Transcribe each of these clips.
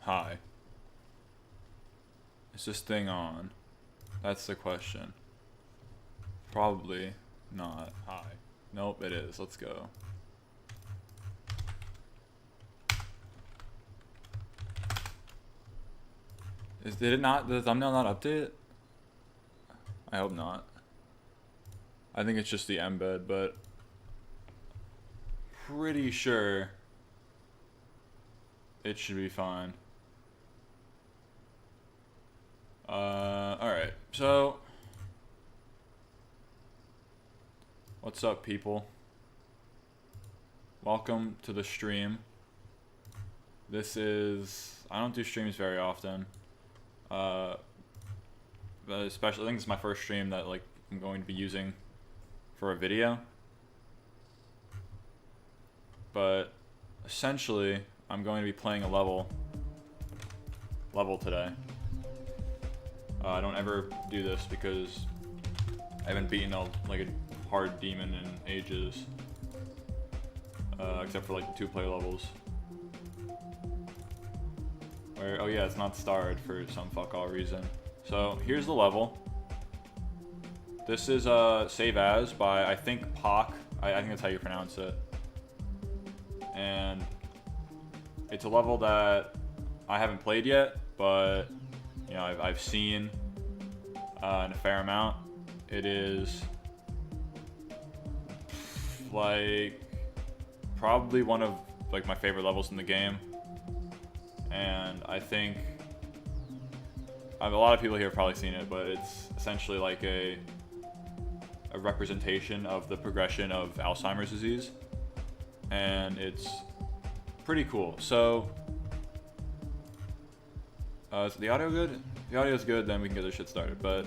Hi. Is this thing on? That's the question. Probably not. Hi. Nope, it is. Let's go. Did it not, the thumbnail not update? I hope not. I think it's just the embed, but pretty sure it should be fine. Alright, so what's up, people? Welcome to the stream. This is, I don't do streams very often. But especially, I think it's my first stream that like I'm going to be using for a video. But essentially, I'm going to be playing a level today. I don't ever do this because I haven't beaten a hard demon in ages, except for like 2-player levels. Where, oh yeah, it's not starred for some fuck all reason. So here's the level. This is Save As by, I think, PAHC. I think that's how you pronounce it. And it's a level that I haven't played yet, but you know, I've seen in a fair amount. It is like probably one of like my favorite levels in the game, and I think a lot of people here have probably seen it, but it's essentially like a representation of the progression of Alzheimer's disease, and it's pretty cool. So is the audio good? If the audio is good, then we can get this shit started. But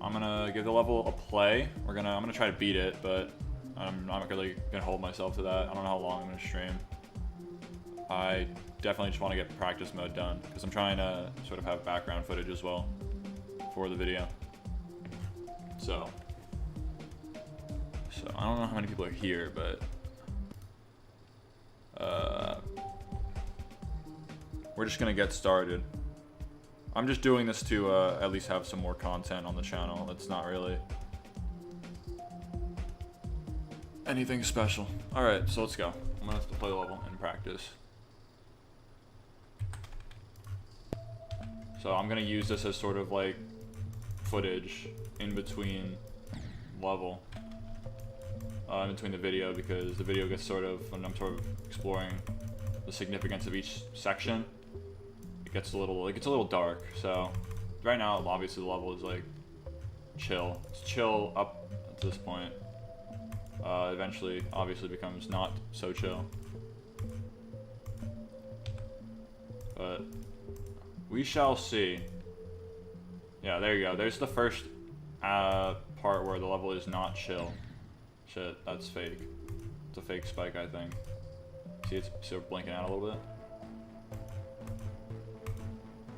I'm gonna give the level a play. I'm gonna try to beat it, but I'm not really gonna hold myself to that. I don't know how long I'm gonna stream. I definitely just want to get practice mode done because I'm trying to sort of have background footage as well for the video. So I don't know how many people are here, but we're just gonna get started. I'm just doing this to at least have some more content on the channel. It's not really anything special. Alright, so let's go. I'm gonna have to play the level and practice. So I'm gonna use this as sort of like footage in between level, in between the video, because the video gets sort of, when I'm sort of exploring the significance of each section, it gets a little dark. So right now, obviously the level is like chill. It's chill up to this point. Eventually, obviously becomes not so chill. But we shall see. Yeah, there you go. There's the first part where the level is not chill. Shit, that's fake. It's a fake spike, I think. See, it's sort of blinking out a little bit.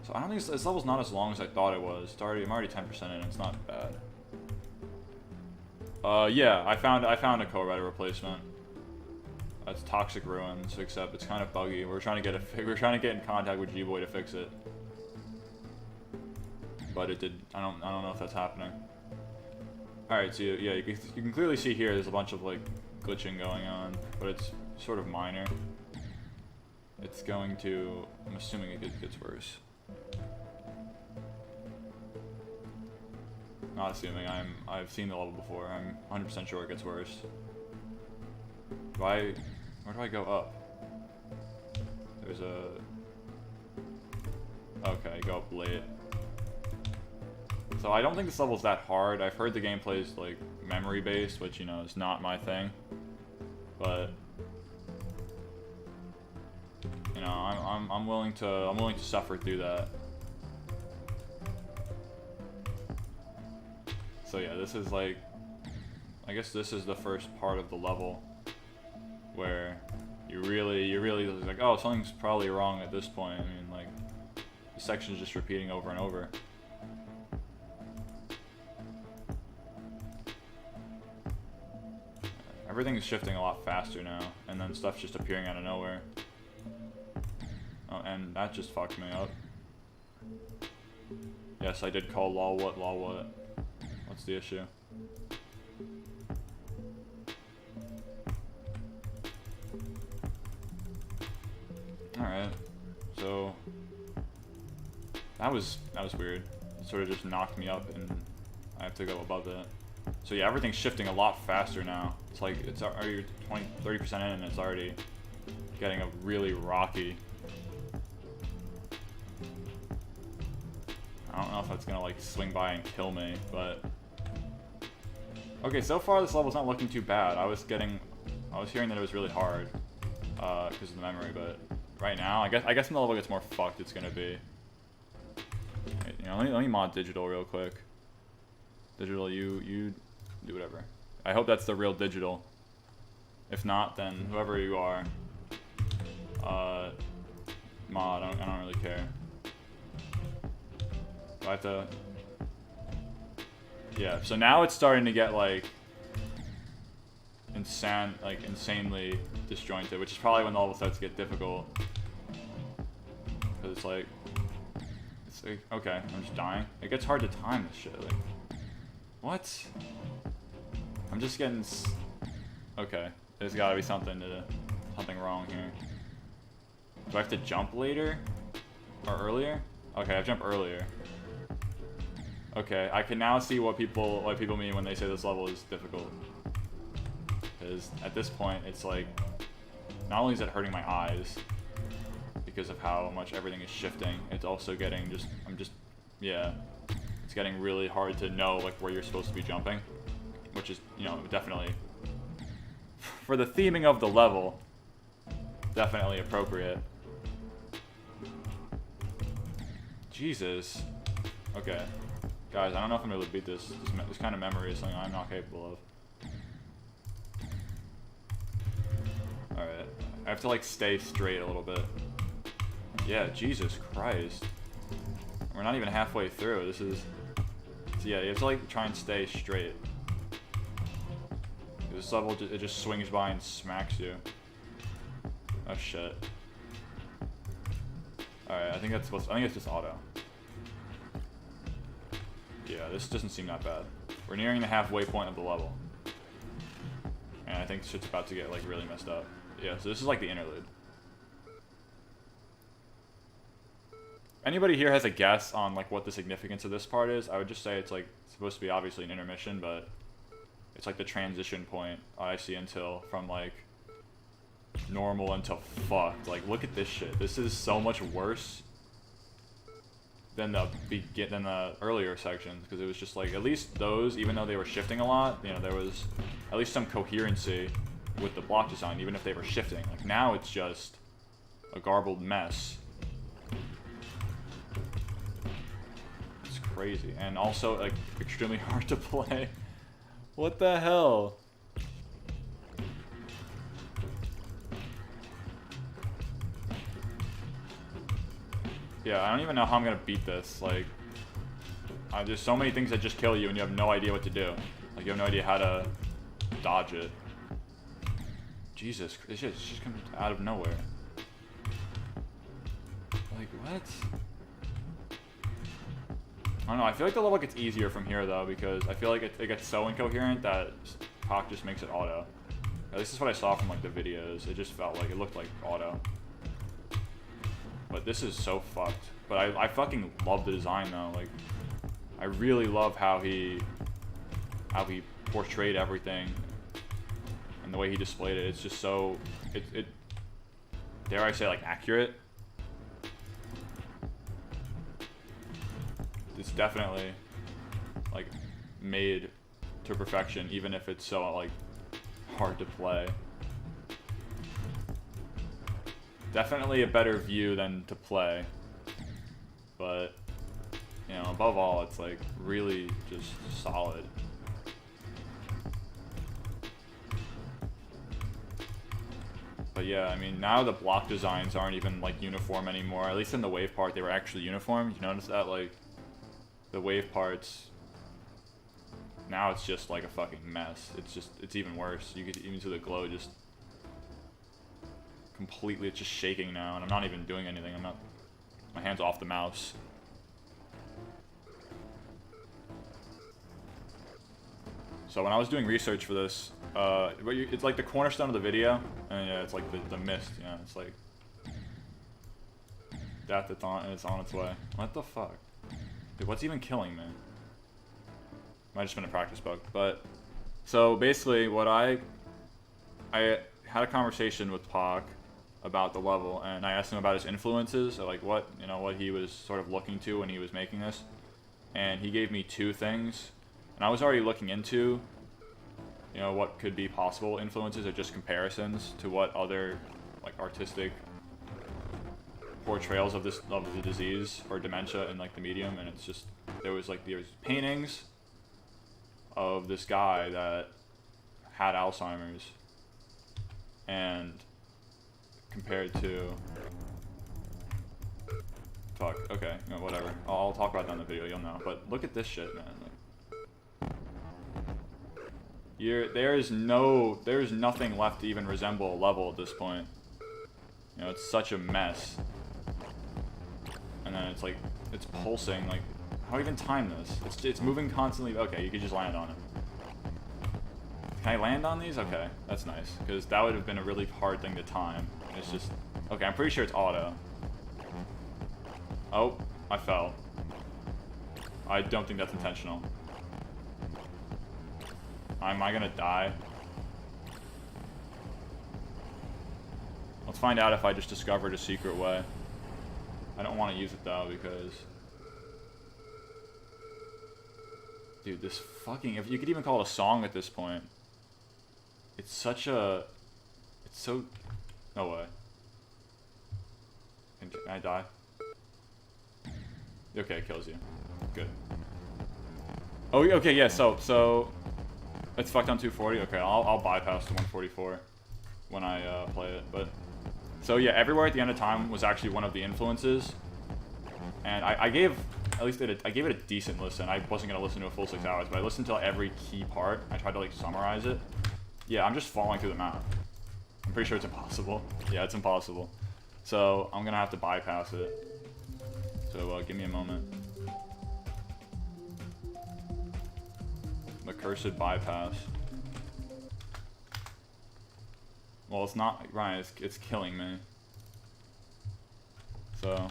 So I don't think this level's not as long as I thought it was. I'm already 10% in. It's not bad. Yeah, I found a co-writer replacement. That's Toxic Ruins, except it's kind of buggy. We're trying to get in contact with G-Boy to fix it. But it did. I don't know if that's happening. All right, so yeah, you can clearly see here. There's a bunch of like glitching going on, but it's sort of minor. It's going to. I'm assuming it gets worse. Not assuming. I've seen the level before. I'm 100% sure it gets worse. Where do I go up? There's a. Okay, go up late. So I don't think this level's that hard. I've heard the gameplay is like memory based, which, you know, is not my thing. But you know, I'm willing to suffer through that. So yeah, this is like, I guess this is the first part of the level where you're really like, oh, something's probably wrong at this point. I mean, like, the section's just repeating over and over. Everything's shifting a lot faster now, and then stuff's just appearing out of nowhere. and that just fucked me up. Yes, I did call lol what, lol what. What's the issue? Alright, so that was weird. It sort of just knocked me up and I have to go above it. So yeah, everything's shifting a lot faster now. It's like it's already 30% in and it's already getting a really rocky. I don't know if that's gonna like swing by and kill me, but okay, so far this level's not looking too bad. I was hearing that it was really hard because of the memory, but right now, I guess when the level gets more fucked, it's gonna be. You know, let me mod digital real quick. Digital, you do whatever. I hope that's the real digital. If not, then whoever you are, mod. I don't really care. Do I have to? Yeah. So now it's starting to get like insanely disjointed, which is probably when the level starts to get difficult. Cause it's like, okay, I'm just dying. It gets hard to time this shit. Like, what? I'm just getting. Okay, there's gotta be something wrong here. Do I have to jump later or earlier? Okay, I've jumped earlier. Okay, I can now see what people mean when they say this level is difficult. Because at this point, it's like, not only is it hurting my eyes because of how much everything is shifting, it's also getting yeah, it's getting really hard to know like where you're supposed to be jumping, which is, you know, definitely for the theming of the level, definitely appropriate. Jesus. Okay. Guys, I don't know if I'm able to beat this. This kind of memory is something I'm not capable of. Alright. I have to like stay straight a little bit. Yeah, Jesus Christ. We're not even halfway through. This is... So yeah, you have to like try and stay straight. This level, it just swings by and smacks you. Oh shit. Alright, I think it's just auto. Yeah, this doesn't seem that bad. We're nearing the halfway point of the level. And I think shit's about to get like really messed up. Yeah, so this is like the interlude. Anybody here has a guess on like what the significance of this part is? I would just say it's like supposed to be obviously an intermission, but it's like the transition point I see until from like normal until fucked. Like look at this shit. This is so much worse than the earlier sections, because it was just like, at least those, even though they were shifting a lot, you know, there was at least some coherency with the block design, even if they were shifting. Like now it's just a garbled mess. It's crazy, and also like extremely hard to play. What the hell? Yeah, I don't even know how I'm gonna beat this. Like, there's so many things that just kill you and you have no idea what to do. Like, you have no idea how to dodge it. Jesus, this shit just comes out of nowhere. Like, what? I don't know, I feel like the level gets easier from here, though, because I feel like it gets so incoherent that PAHC just makes it auto. At least that's what I saw from, like, the videos. It just felt like, it looked like auto. But this is so fucked. But I fucking love the design though. Like, I really love how he portrayed everything and the way he displayed it. It's just so it dare I say like accurate. It's definitely like made to perfection, even if it's so like hard to play. Definitely a better view than to play, but, you know, above all, it's like really just solid. But yeah, I mean, now the block designs aren't even like uniform anymore. At least in the wave part, they were actually uniform. You notice that? Like, the wave parts, now it's just like a fucking mess. It's even worse. You could even see the glow just completely, it's just shaking now, and I'm not even doing anything. I'm not My hand's off the mouse. So when I was doing research for this, it's like the cornerstone of the video, and yeah, it's like the mist, yeah, it's like that that's on, and it's on its way. What the fuck? Dude, what's even killing me? Might have just been a practice bug, but so basically what I had a conversation with PAHC about the level, and I asked him about his influences, or like what he was sort of looking to when he was making this, and he gave me 2 things. And I was already looking into, what could be possible influences or just comparisons to what other, like, artistic portrayals of the disease or dementia in, like, the medium. And it's just, there was paintings of this guy that had Alzheimer's, and compared to, fuck, okay, whatever. I'll talk about that in the video, you'll know. But look at this shit, man. Like, there is nothing left to even resemble a level at this point. It's such a mess. And then it's like, it's pulsing, like, how even time this? It's moving constantly. Okay, you could just land on it. Can I land on these? Okay, that's nice, because that would have been a really hard thing to time. It's just, okay, I'm pretty sure it's auto. Oh, I fell. I don't think that's intentional. Am I gonna die? Let's find out if I just discovered a secret way. I don't want to use it though, because... Dude, this fucking... If you could even call it a song at this point. It's such a... It's so... No way. Can I die? Okay, it kills you. Good. Oh, okay, yeah, so... It's fucked on 240. Okay, I'll bypass the 144 when I play it. But so yeah, Everywhere at the End of Time was actually one of the influences, and I gave I gave it a decent listen. I wasn't gonna listen to a full 6 hours, but I listened to every key part. I tried to like summarize it. Yeah, I'm just falling through the map. I'm pretty sure it's impossible. Yeah, it's impossible. So I'm gonna have to bypass it. So give me a moment. The cursed bypass. Well, it's not, Ryan, it's killing me. So.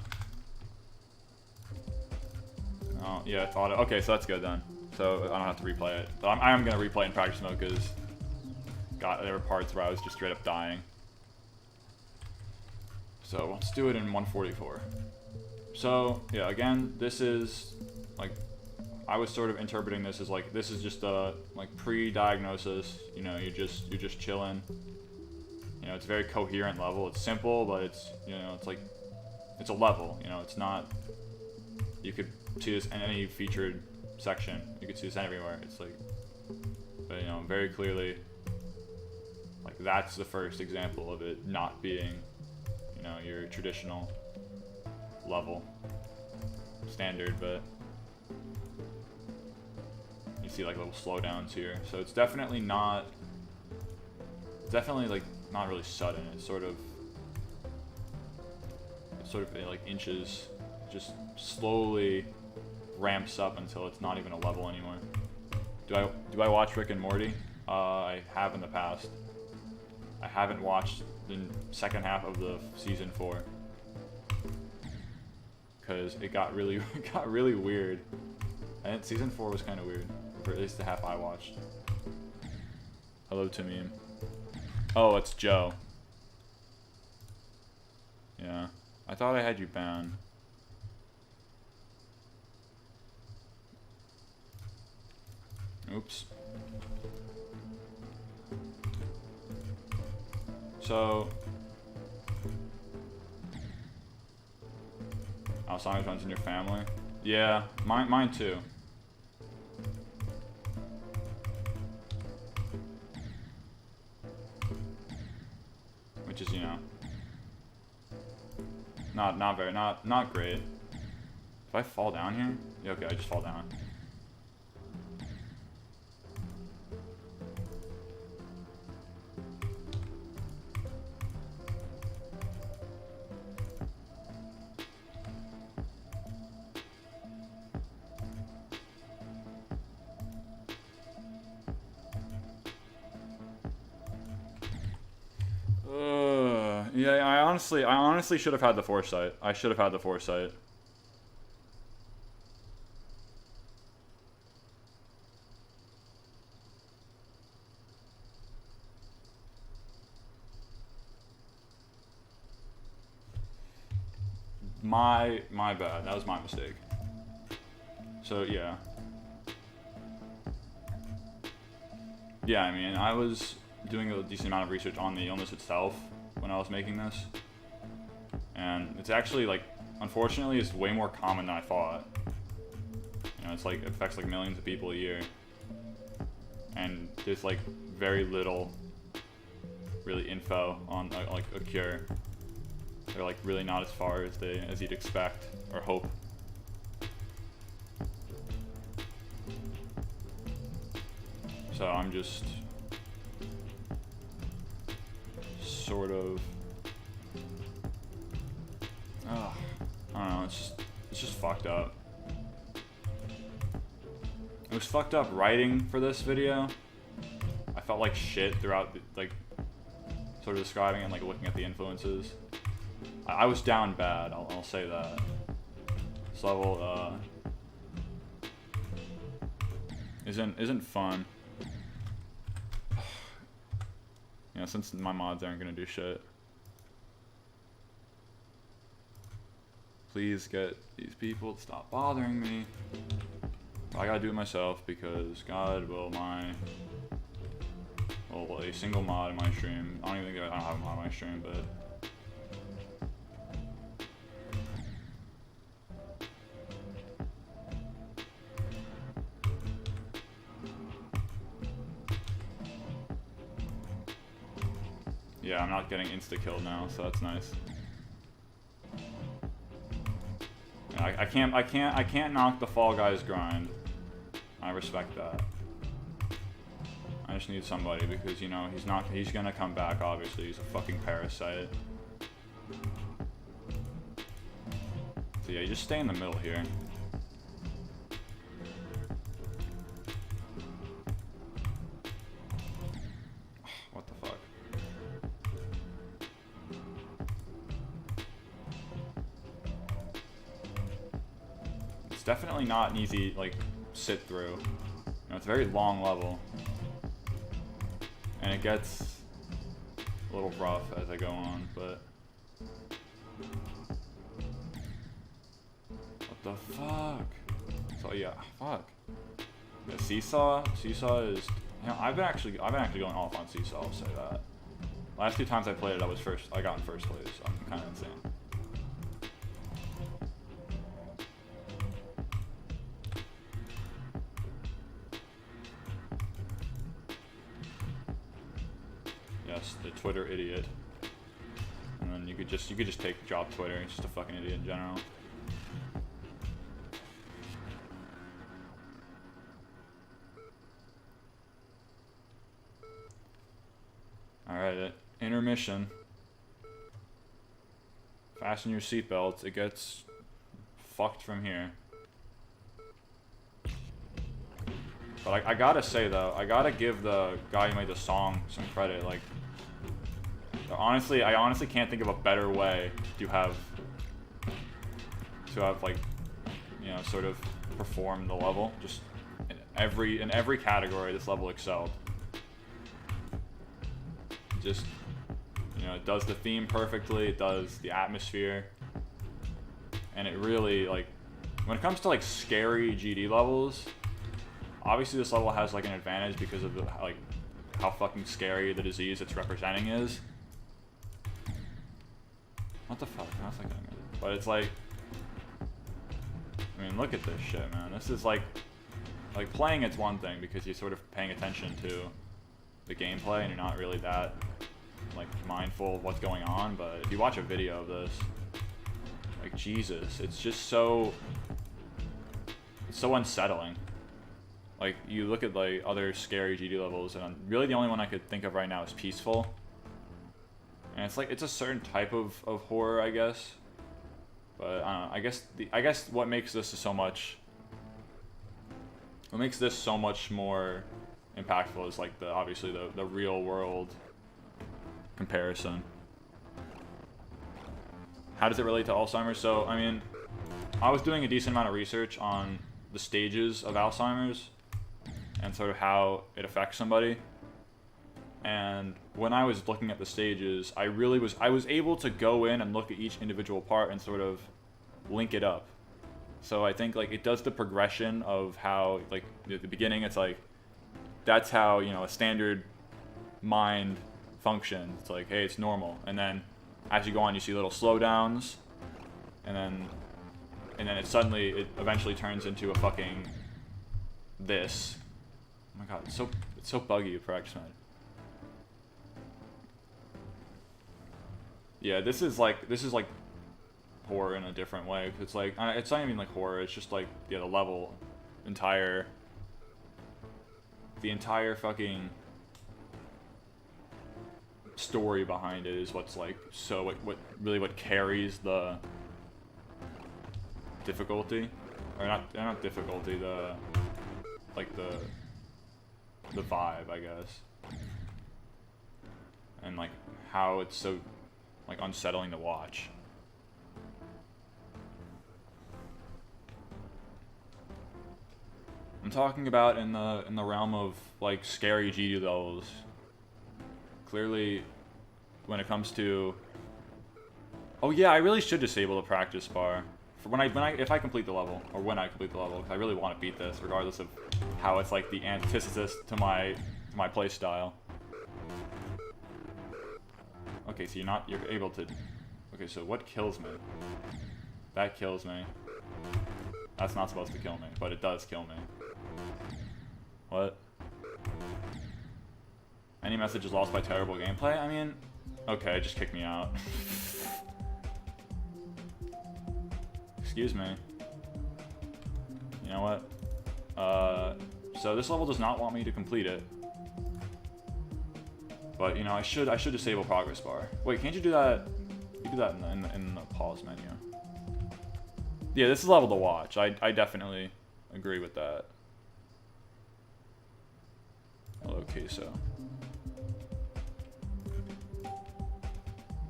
Oh, yeah, it's auto. Okay, so that's good then. So I don't have to replay it. But I am going to replay in practice mode because, God, there were parts where I was just straight up dying. So let's do it in 144. So, yeah, again, this is, like, I was sort of interpreting this as like, this is just a like pre-diagnosis, you're just chilling. It's a very coherent level. It's simple, but it's, it's like, it's a level, it's not, you could see this in any featured section. You could see this everywhere. It's like, but very clearly, like that's the first example of it not being, your traditional level standard, but you see like little slowdowns here. So it's definitely like not really sudden. It's sort of like inches, just slowly ramps up until it's not even a level anymore. Do I watch Rick and Morty? I have in the past. I haven't watched the second half of the season 4 because it got really weird. And season 4 was kind of weird, for at least the half I watched. Hello to meme. Oh, it's Joe. Yeah, I thought I had you banned. Oops. So, Alzheimer's runs in your family. Yeah, mine too. Which is, not great. If I fall down here? Yeah, okay, I just fall down. Yeah, I honestly should have had the foresight. I should have had the foresight. My bad. That was my mistake. So yeah. Yeah, I mean, I was doing a decent amount of research on the illness itself when I was making this. And it's actually, like, unfortunately, it's way more common than I thought. You know, it's like, it affects like millions of people a year. And there's like very little really info on like a cure. They're like really not as far as you'd expect or hope. So I'm just sort of, I don't know, it's just fucked up. It was fucked up writing for this video. I felt like shit throughout, like, sort of describing and like looking at the influences. I was down bad, I'll say that. This level, isn't fun. You know, since my mods aren't gonna do shit. Please get these people to stop bothering me. I gotta do it myself because God will a single mod in my stream. I don't have a mod in my stream, but yeah, I'm not getting insta-killed now, so that's nice. Yeah, I can't knock the Fall Guys grind. I respect that. I just need somebody because, you know, he's gonna come back, obviously. He's a fucking parasite. So yeah, you just stay in the middle here. What the fuck? It's definitely not an easy, like, sit through. You know, it's a very long level. And it gets a little rough as I go on, but what the fuck? So yeah, fuck. The Seesaw is, you know, I've been actually going off on Seesaw, I'll say that. Last 2 times I played it, I got in first place, so I'm kinda insane. The Twitter idiot, and then you could just drop Twitter. He's just a fucking idiot in general. All right, intermission. Fasten your seatbelts. It gets fucked from here. But I gotta say though, I gotta give the guy who made the song some credit. Like, honestly, I honestly can't think of a better way to have like, you know, sort of perform the level. Just in every category, this level excelled. Just, you know, it does the theme perfectly. It does the atmosphere, and it really, like, when it comes to like scary GD levels. Obviously, this level has like an advantage because of like how fucking scary the disease it's representing is. What the fuck? How's that gonna move? But it's like, I mean, look at this shit, man. This is like playing it's one thing because you're sort of paying attention to the gameplay and you're not really that like mindful of what's going on. But if you watch a video of this, like, Jesus, it's just so unsettling. Like, you look at like other scary GD levels, and really the only one I could think of right now is Peaceful. And it's like, it's a certain type of horror, I guess. But I don't know, I guess what makes this so much more impactful is like obviously the real world comparison. how does it relate to Alzheimer's? So, I mean, I was doing a decent amount of research on the stages of Alzheimer's and sort of how it affects somebody. And when I was looking at the stages, I was able to go in and look at each individual part and sort of link it up. So I think like it does the progression of how, like, at the beginning it's like that's how, you know, a standard mind functions. It's like, hey, it's normal. And then as you go on, you see little slowdowns, and then it eventually turns into a fucking this. Oh my god, it's so buggy for X-Men. Yeah, this is like horror in a different way. It's like it's not even like horror. It's just like, yeah, the level, the entire fucking story behind it is what's like what carries the difficulty, or not difficulty, the vibe, I guess, and like how it's so like unsettling to watch. I'm talking about in the realm of like scary GD levels. Clearly, when it comes to, oh yeah, I really should disable the practice bar for if I complete the level, or when I complete the level, because I really want to beat this, regardless of how it's like the antithesis to my play style. Okay, so you're able to. Okay, so what kills me? That kills me. That's not supposed to kill me, but it does kill me. What? Any message is lost by terrible gameplay? I mean, okay, just kick me out. Excuse me. You know what? So this level does not want me to complete it. But, you know, I should disable progress bar. Wait, can't you do that? You do that in the pause menu. Yeah, this is level to watch. I definitely agree with that. Okay, so.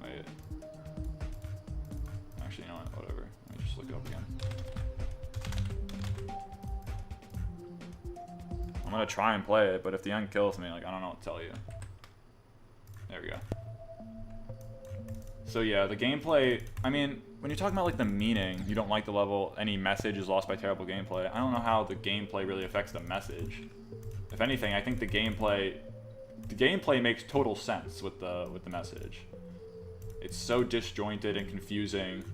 Wait. Actually, you know what? Whatever. Let me just look it up again. I'm gonna try and play it, but if the end kills me, like, I don't know what to tell you. There we go. So yeah, the gameplay, I mean, when you're talking about like the meaning, you don't like the level, any message is lost by terrible gameplay. I don't know how the gameplay really affects the message. If anything, I think the gameplay makes total sense with the message. It's so disjointed and confusing,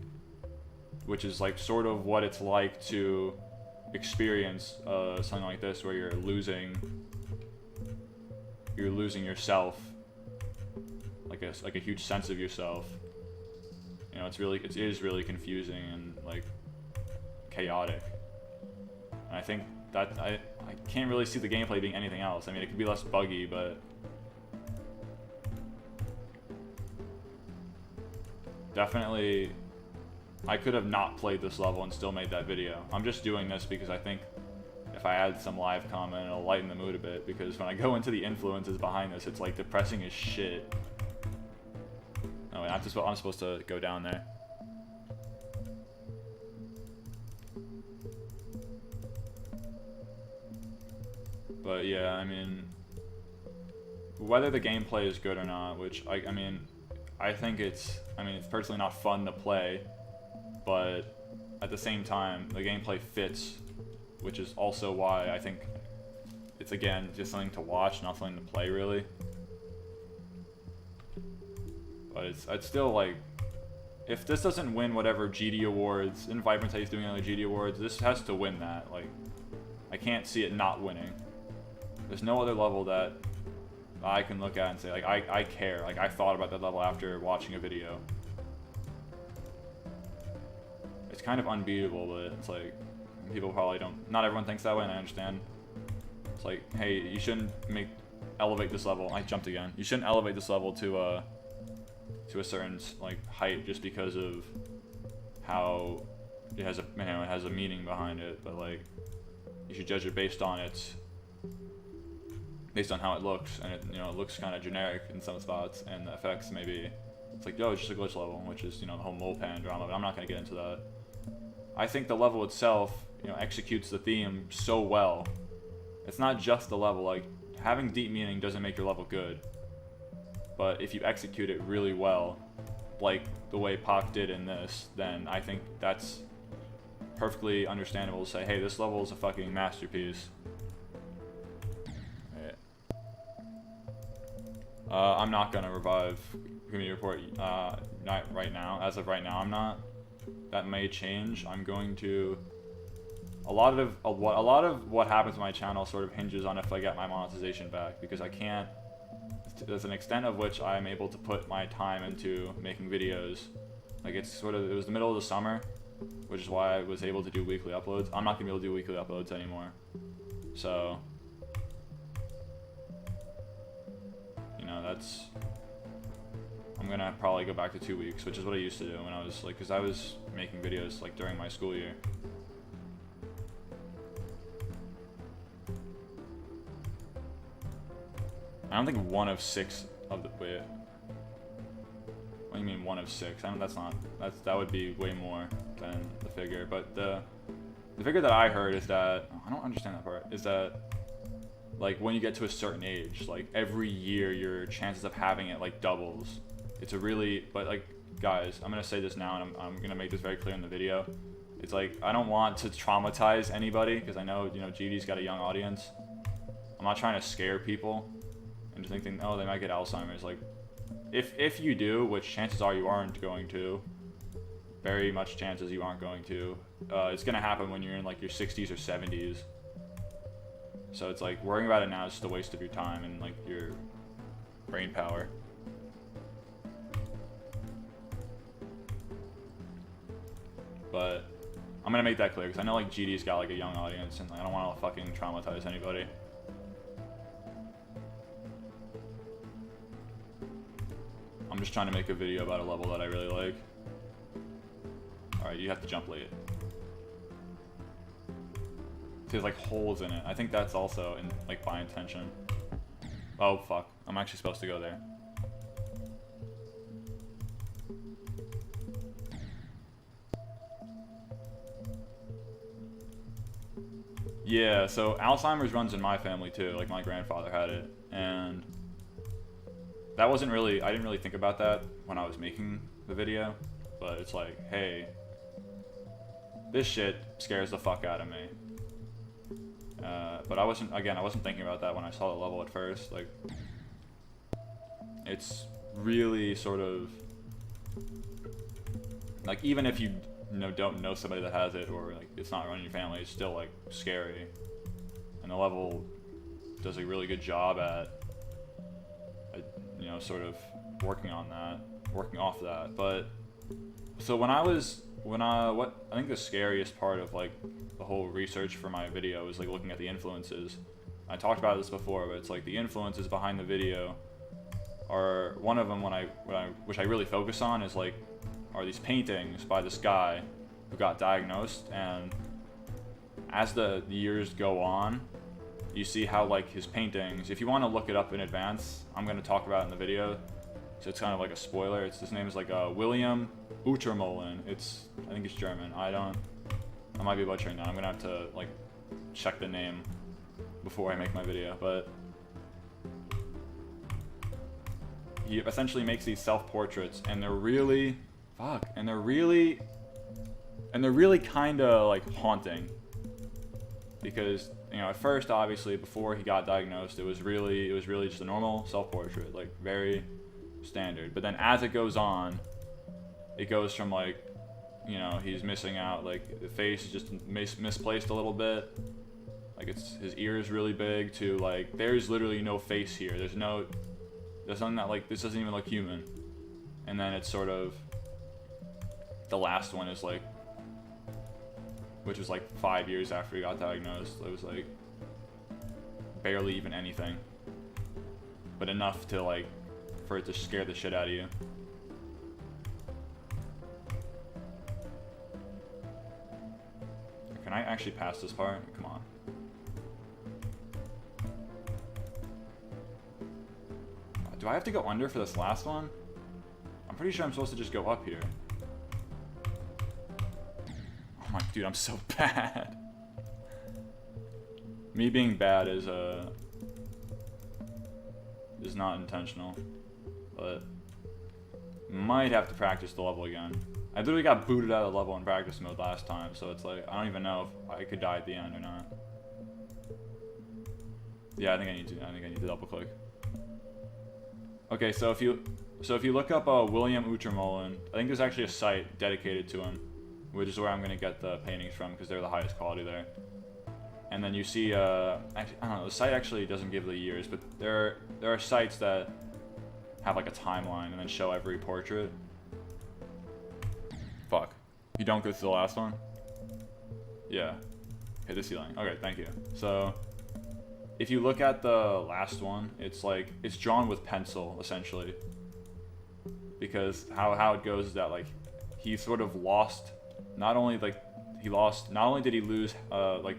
which is like sort of what it's like to experience something like this, where you're losing yourself, like a huge sense of yourself. You know, it is really confusing and like chaotic. And I think that I can't really see the gameplay being anything else. I mean, it could be less buggy, but definitely I could have not played this level and still made that video. I'm just doing this because I think if I add some live comment, it'll lighten the mood a bit, because when I go into the influences behind this, it's like depressing as shit. No, wait, I'm supposed to go down there. But yeah, I mean, whether the gameplay is good or not, which I think it's personally not fun to play, but at the same time, the gameplay fits, which is also why I think it's, again, just something to watch, not something to play, really. But it's still like, if this doesn't win whatever GD awards, in Vibrant is doing other GD awards, this has to win that. Like, I can't see it not winning. There's no other level that I can look at and say, like, I care. Like, I thought about that level after watching a video. It's kind of unbeatable, but it's like, people probably don't, not everyone thinks that way, and I understand. It's like, hey, you shouldn't elevate this level. I jumped again. You shouldn't elevate this level to a certain like height just because of how it has a meaning behind it, but like, you should judge it based on how it looks, and it looks kind of generic in some spots, and the effects maybe It's like, yo, it's just a glitch level, which is, you know, the whole mole pan drama, but I'm not going to get into that. I think the level itself, you know, executes the theme so well. It's not just the level, like, having deep meaning doesn't make your level good. But if you execute it really well, like the way PAHC did in this, then I think that's perfectly understandable to say, hey, this level is a fucking masterpiece. I'm not gonna revive Community Report, not right now. As of right now, I'm not. That may change. I'm going to. A lot of what happens to my channel sort of hinges on if I get my monetization back, because I can't. There's an extent of which I'm able to put my time into making videos. Like it was the middle of the summer, which is why I was able to do weekly uploads. I'm not gonna be able to do weekly uploads anymore. So, you know, I'm gonna probably go back to 2 weeks, which is what I used to do when I was like, because I was making videos like during my school year. I don't think 1 of 6 of the, wait, what do you mean 1 of 6? That would be way more than the figure, but the figure that I heard is that, I don't understand that part, is that like when you get to a certain age, like every year your chances of having it like doubles. It's a really, but like guys, I'm gonna say this now and I'm gonna make this very clear in the video. It's like, I don't want to traumatize anybody, because I know, you know, GD's got a young audience. I'm not trying to scare people into thinking, oh, they might get Alzheimer's. Like, if you do, which chances are you aren't going to, very much chances you aren't going to, it's gonna happen when you're in like your 60s or 70s. So it's like, worrying about it now is just a waste of your time and like your brain power. But I'm gonna make that clear, because I know like GD's got like a young audience and I don't want to fucking traumatize anybody. I'm just trying to make a video about a level that I really like. Alright, you have to jump late. There's like holes in it. I think that's also in like by intention. Oh fuck, I'm actually supposed to go there. Yeah, so Alzheimer's runs in my family too. Like my grandfather had it, and that wasn't really, I didn't really think about that when I was making the video, but it's like, hey, this shit scares the fuck out of me. But I wasn't thinking about that when I saw the level at first. Like, it's really sort of, like, even if you don't know somebody that has it, or like it's not running your family, it's still like scary. And the level does a really good job at, you know, sort of working on that, working off that. But so what I think the scariest part of like the whole research for my video is like looking at the influences. I talked about this before, but it's like the influences behind the video are, one of them which I really focus on is like, are these paintings by this guy who got diagnosed, and as the years go on, you see how like his paintings, if you want to look it up in advance, I'm going to talk about it in the video, so it's kind of like a spoiler. His name is like William Utermohlen. I think it's German. I might be butchering that. I'm gonna have to like check the name before I make my video, but he essentially makes these self-portraits, and they're really kind of like haunting, because, you know, at first, obviously, before he got diagnosed, it was really just a normal self-portrait, like very standard. But then as it goes on, it goes from like, you know, he's missing out, like the face is just misplaced a little bit, like his ear is really big, to like there's literally no face here. There's something that like, this doesn't even look human. And then it's sort of, the last one is like, which was like 5 years after he got diagnosed. It was like barely even anything, but enough to like, for it to scare the shit out of you. Can I actually pass this part? Come on. Do I have to go under for this last one? I'm pretty sure I'm supposed to just go up here. Oh my, dude, I'm so bad. Me being bad is not intentional, but might have to practice the level again. I literally got booted out of the level in practice mode last time, so it's like I don't even know if I could die at the end or not. Yeah, I think I need to double click. Okay, so if you look up William Utermohlen, I think there's actually a site dedicated to him, which is where I'm gonna get the paintings from because they're the highest quality there. And then you see, actually, I don't know, the site actually doesn't give the years, but there are sites that have like a timeline and then show every portrait. Fuck. You don't go through the last one? Yeah. Hit the ceiling. Okay, thank you. So, if you look at the last one, it's like, it's drawn with pencil, essentially. Because how it goes is that, like, he sort of lost, not only did he lose, like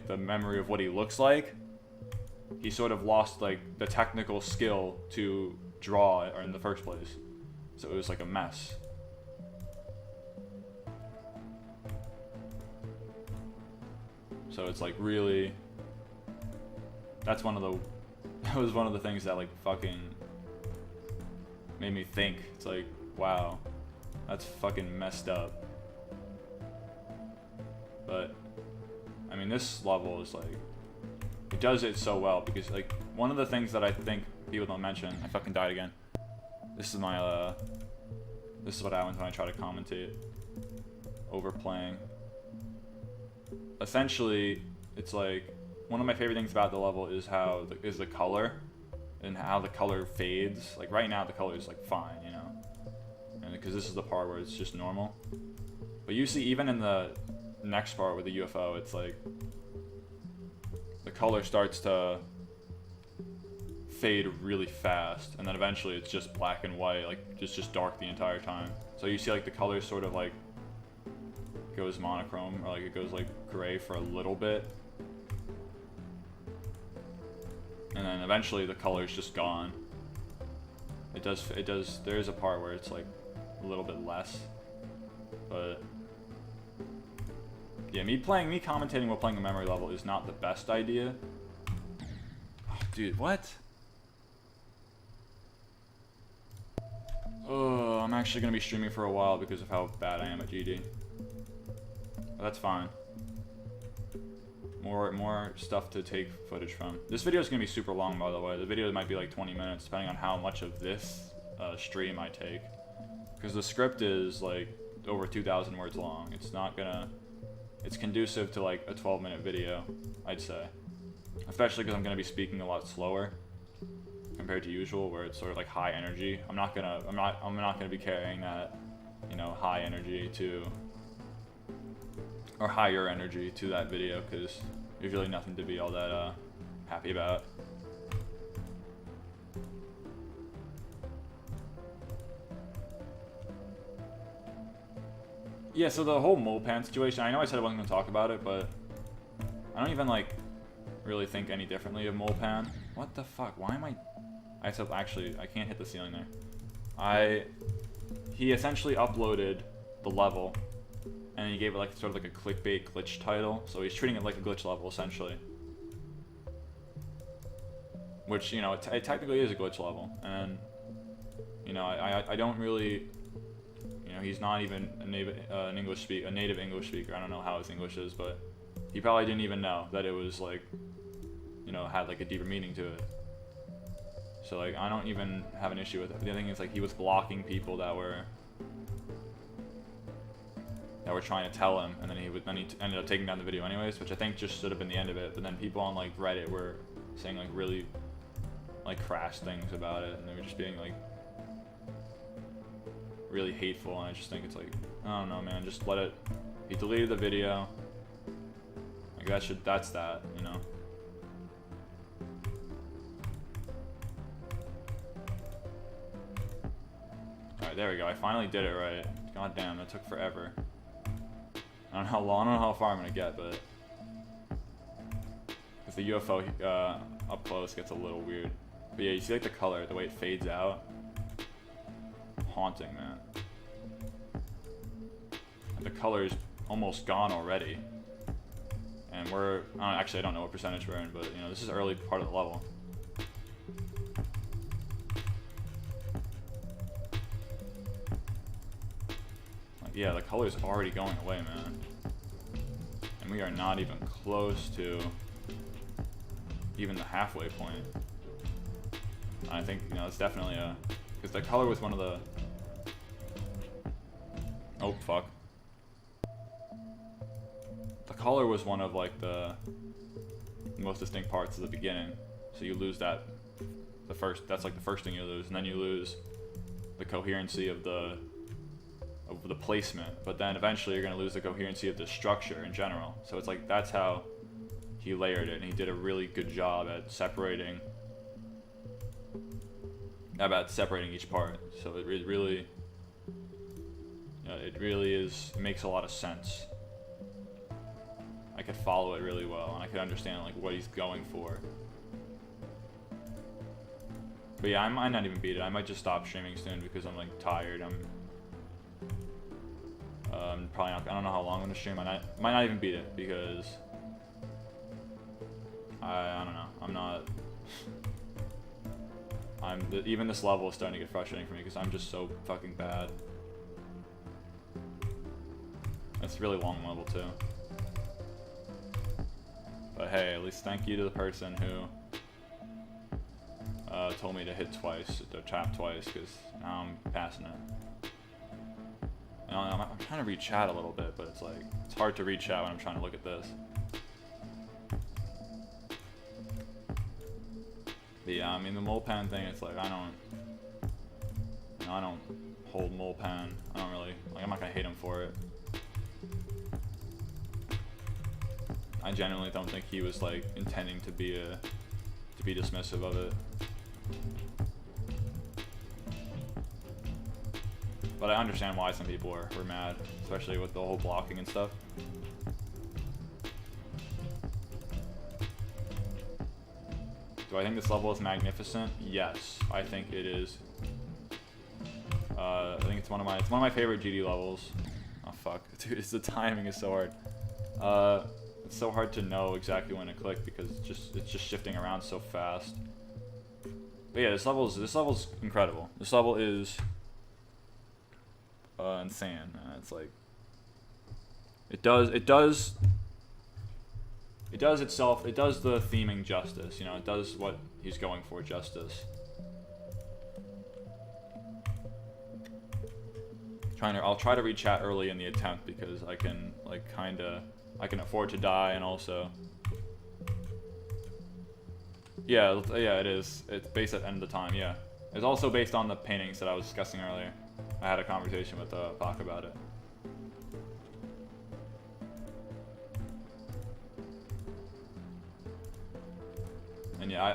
the memory of what he looks like, he sort of lost, like, the technical skill to draw in the first place. So it was like a mess. So it's like really, that was one of the things that like fucking made me think. It's like, wow, that's fucking messed up. But I mean, this level is like, it does it so well because like one of the things that I think people don't mention, I fucking died again. This is my this is what happens when I try to commentate overplaying. Essentially, it's like one of my favorite things about the level is how the color and how the color fades. Like right now the color is like fine, you know, and because this is the part where it's just normal. But you see, even in the next part with the UFO, it's like the color starts to fade really fast, and then eventually it's just black and white, like just dark the entire time. So you see like the color sort of like goes monochrome, or like it goes like gray for a little bit, and then eventually the color is just gone. It does there is a part where it's like a little bit less, but yeah, me commentating while playing a memory level is not the best idea. Oh, dude, what? Oh, I'm actually gonna be streaming for a while because of how bad I am at GD. But that's fine. More stuff to take footage from. This video is gonna be super long, by the way. The video might be like 20 minutes, depending on how much of this stream I take. Because the script is like over 2,000 words long. It's conducive to like a 12-minute video, I'd say. Especially because I'm gonna be speaking a lot slower compared to usual, where it's sort of like high energy. I'm not gonna be carrying that, you know, high energy to, or higher energy to that video, because there's really nothing to be all that happy about. Yeah, so the whole mole pan situation, I know I said I wasn't gonna talk about it, but I don't even like really think any differently of mole pan. What the fuck? Why am I actually, I can't hit the ceiling there. He essentially uploaded the level, and he gave it like sort of like a clickbait glitch title, so he's treating it like a glitch level essentially. Which, you know, it technically is a glitch level, and you know, I don't really, you know, he's not even a native English speaker. I don't know how his English is, but he probably didn't even know that it was like, you know, had like a deeper meaning to it. So like, I don't even have an issue with it. But the other thing is like, he was blocking people that were trying to tell him, and then he ended up taking down the video anyways, which I think just should have been the end of it. But then people on like Reddit were saying like really like crass things about it, and they were just being like really hateful, and I just think it's like, I don't know, man, just let it. He deleted the video. Like that's that, you know. Alright, there we go. I finally did it right. God damn, that took forever. I don't know how far I'm gonna get, but because the UFO up close gets a little weird. But yeah, you see like the color, the way it fades out. haunting, man. And the color is almost gone already. And actually I don't know what percentage we're in, but you know, this is early part of the level. Like, yeah, the color's already going away, man. And we are not even close to even the halfway point. I think, you know, it's definitely because the color was one of the, oh fuck. The color was one of like the most distinct parts of the beginning. So you lose that, that's like the first thing you lose, and then you lose the coherency of the placement, but then eventually you're going to lose the coherency of the structure in general. So it's like, that's how he layered it, and he did a really good job at separating each part. So it really, you know, it makes a lot of sense. I could follow it really well, and I could understand like what he's going for. But yeah, I might not even beat it. I might just stop streaming soon because I'm like tired. I'm probably not. I don't know how long I'm gonna stream. I might not even beat it because I don't know. I'm not. Even this level is starting to get frustrating for me because I'm just so fucking bad. It's a really long level too. But hey, at least thank you to the person who told me to hit twice, to tap twice, because now I'm passing it. I'm trying to read chat a little bit, but it's like, it's hard to read chat when I'm trying to look at this. But yeah, I mean, the mole pen thing, it's like, I don't hold mole pen. I don't really, like, I'm not gonna hate him for it. I genuinely don't think he was like intending to be dismissive of it. But I understand why some people were mad, especially with the whole blocking and stuff. Do I think this level is magnificent? Yes, I think it is. I think it's one of my favorite GD levels. Oh fuck, dude, the timing is so hard. It's so hard to know exactly when to click because it's just shifting around so fast. But yeah, this level's incredible. This level is insane, man. It's like it does the theming justice, you know, it does what he's going for justice. I'll try to read chat early in the attempt because I can like I can afford to die, and also yeah, it is. It's based at the end of the time, yeah. It's also based on the paintings that I was discussing earlier. I had a conversation with PAHC about it. And yeah,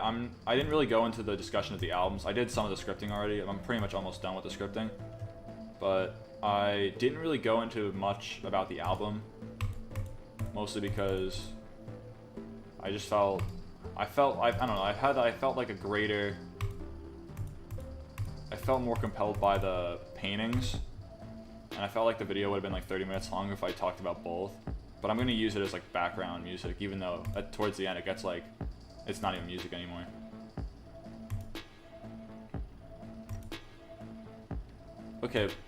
I didn't really go into the discussion of the albums. I did some of the scripting already. I'm pretty much almost done with the scripting. But I didn't really go into much about the album. Mostly because I just felt I felt like a greater, I felt more compelled by the paintings, and I felt like the video would have been like 30 minutes long if I talked about both. But I'm going to use it as like background music, even though towards the end it gets like, it's not even music anymore.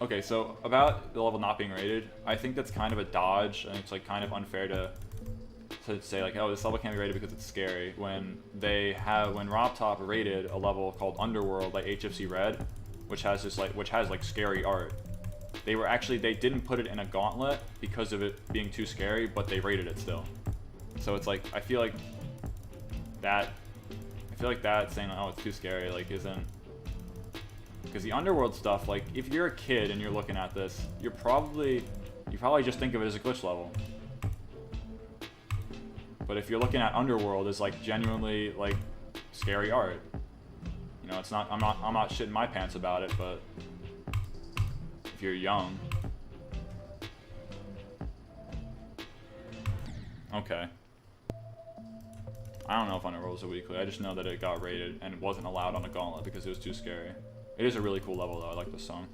Okay, so about the level not being rated, I think that's kind of a dodge. I think it's like kind of unfair to say like, oh, this level can't be rated because it's scary, when RobTop rated a level called Underworld by HFC Red, which has scary art. They didn't put it in a gauntlet because of it being too scary, but they rated it still. So it's like, I feel like that saying, oh, it's too scary, like, isn't, because the Underworld stuff, like, if you're a kid and you're looking at this, you probably just think of it as a glitch level. But if you're looking at Underworld as like genuinely like scary art, you know, it's not. I'm not shitting my pants about it. But if you're young, okay. I don't know if Underworld was a weekly. I just know that it got rated and it wasn't allowed on a gauntlet because it was too scary. It is a really cool level though. I like this song.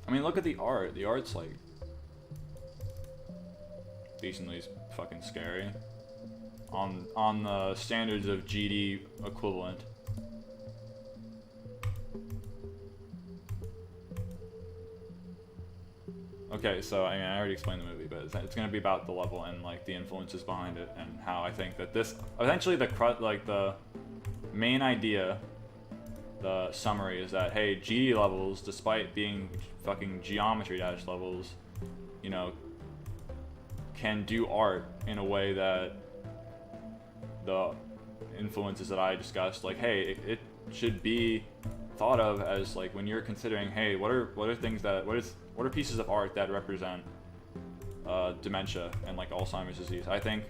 I mean, look at the art. The art's like decently fucking scary on the standards of GD equivalent. Okay, so I mean, I already explained the movie, but it's gonna be about the level and like the influences behind it, and how I think that this eventually the main idea, the summary is that, hey, GD levels, despite being fucking geometry dash levels, you know, can do art in a way that the influences that I discussed, like, hey, it should be thought of as like, when you're considering, hey, what are things that what are pieces of art that represent dementia and like Alzheimer's disease. I think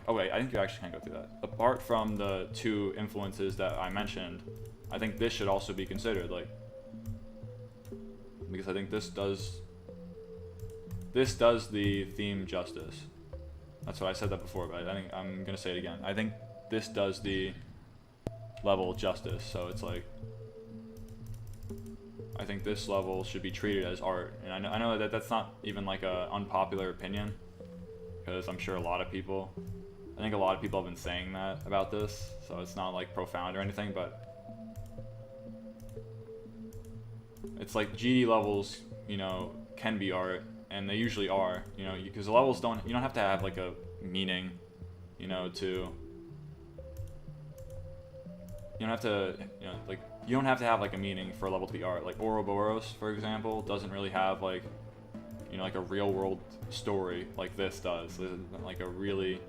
oh wait, I think you actually can't go through that. Apart from the two influences that I mentioned, I think this should also be considered, like, because I think this does the theme justice. That's what I said that before, but I think I'm gonna say it again. I think this does the level justice. So it's like, I think this level should be treated as art, and I know that that's not even like a unpopular opinion, because I'm sure I think a lot of people have been saying that about this, so it's not like profound or anything, but it's like GD levels, you know, can be art, and they usually are, you know, because the levels you don't have to have like a meaning, you know, you don't have to have like a meaning for a level to be art. Like Ouroboros, for example, doesn't really have like, you know, like a real world story like this does. Like a really,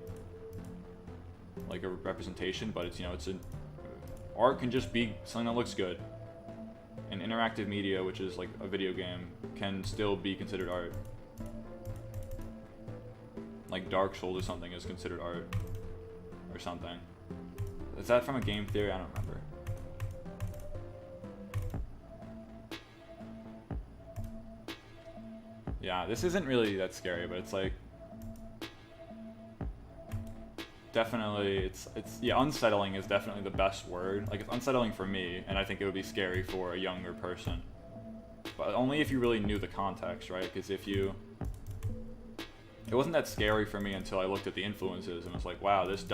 like a representation, but it's, you know, art can just be something that looks good. And interactive media, which is like a video game, can still be considered art. Like Dark Souls or something is considered art, or something. Is that from a game theory? I don't remember. Yeah, this isn't really that scary, but it's like, definitely, it's yeah, unsettling is definitely the best word. Like, it's unsettling for me, and I think it would be scary for a younger person, but only if you really knew the context, right? Because it wasn't that scary for me until I looked at the influences and was like, wow, this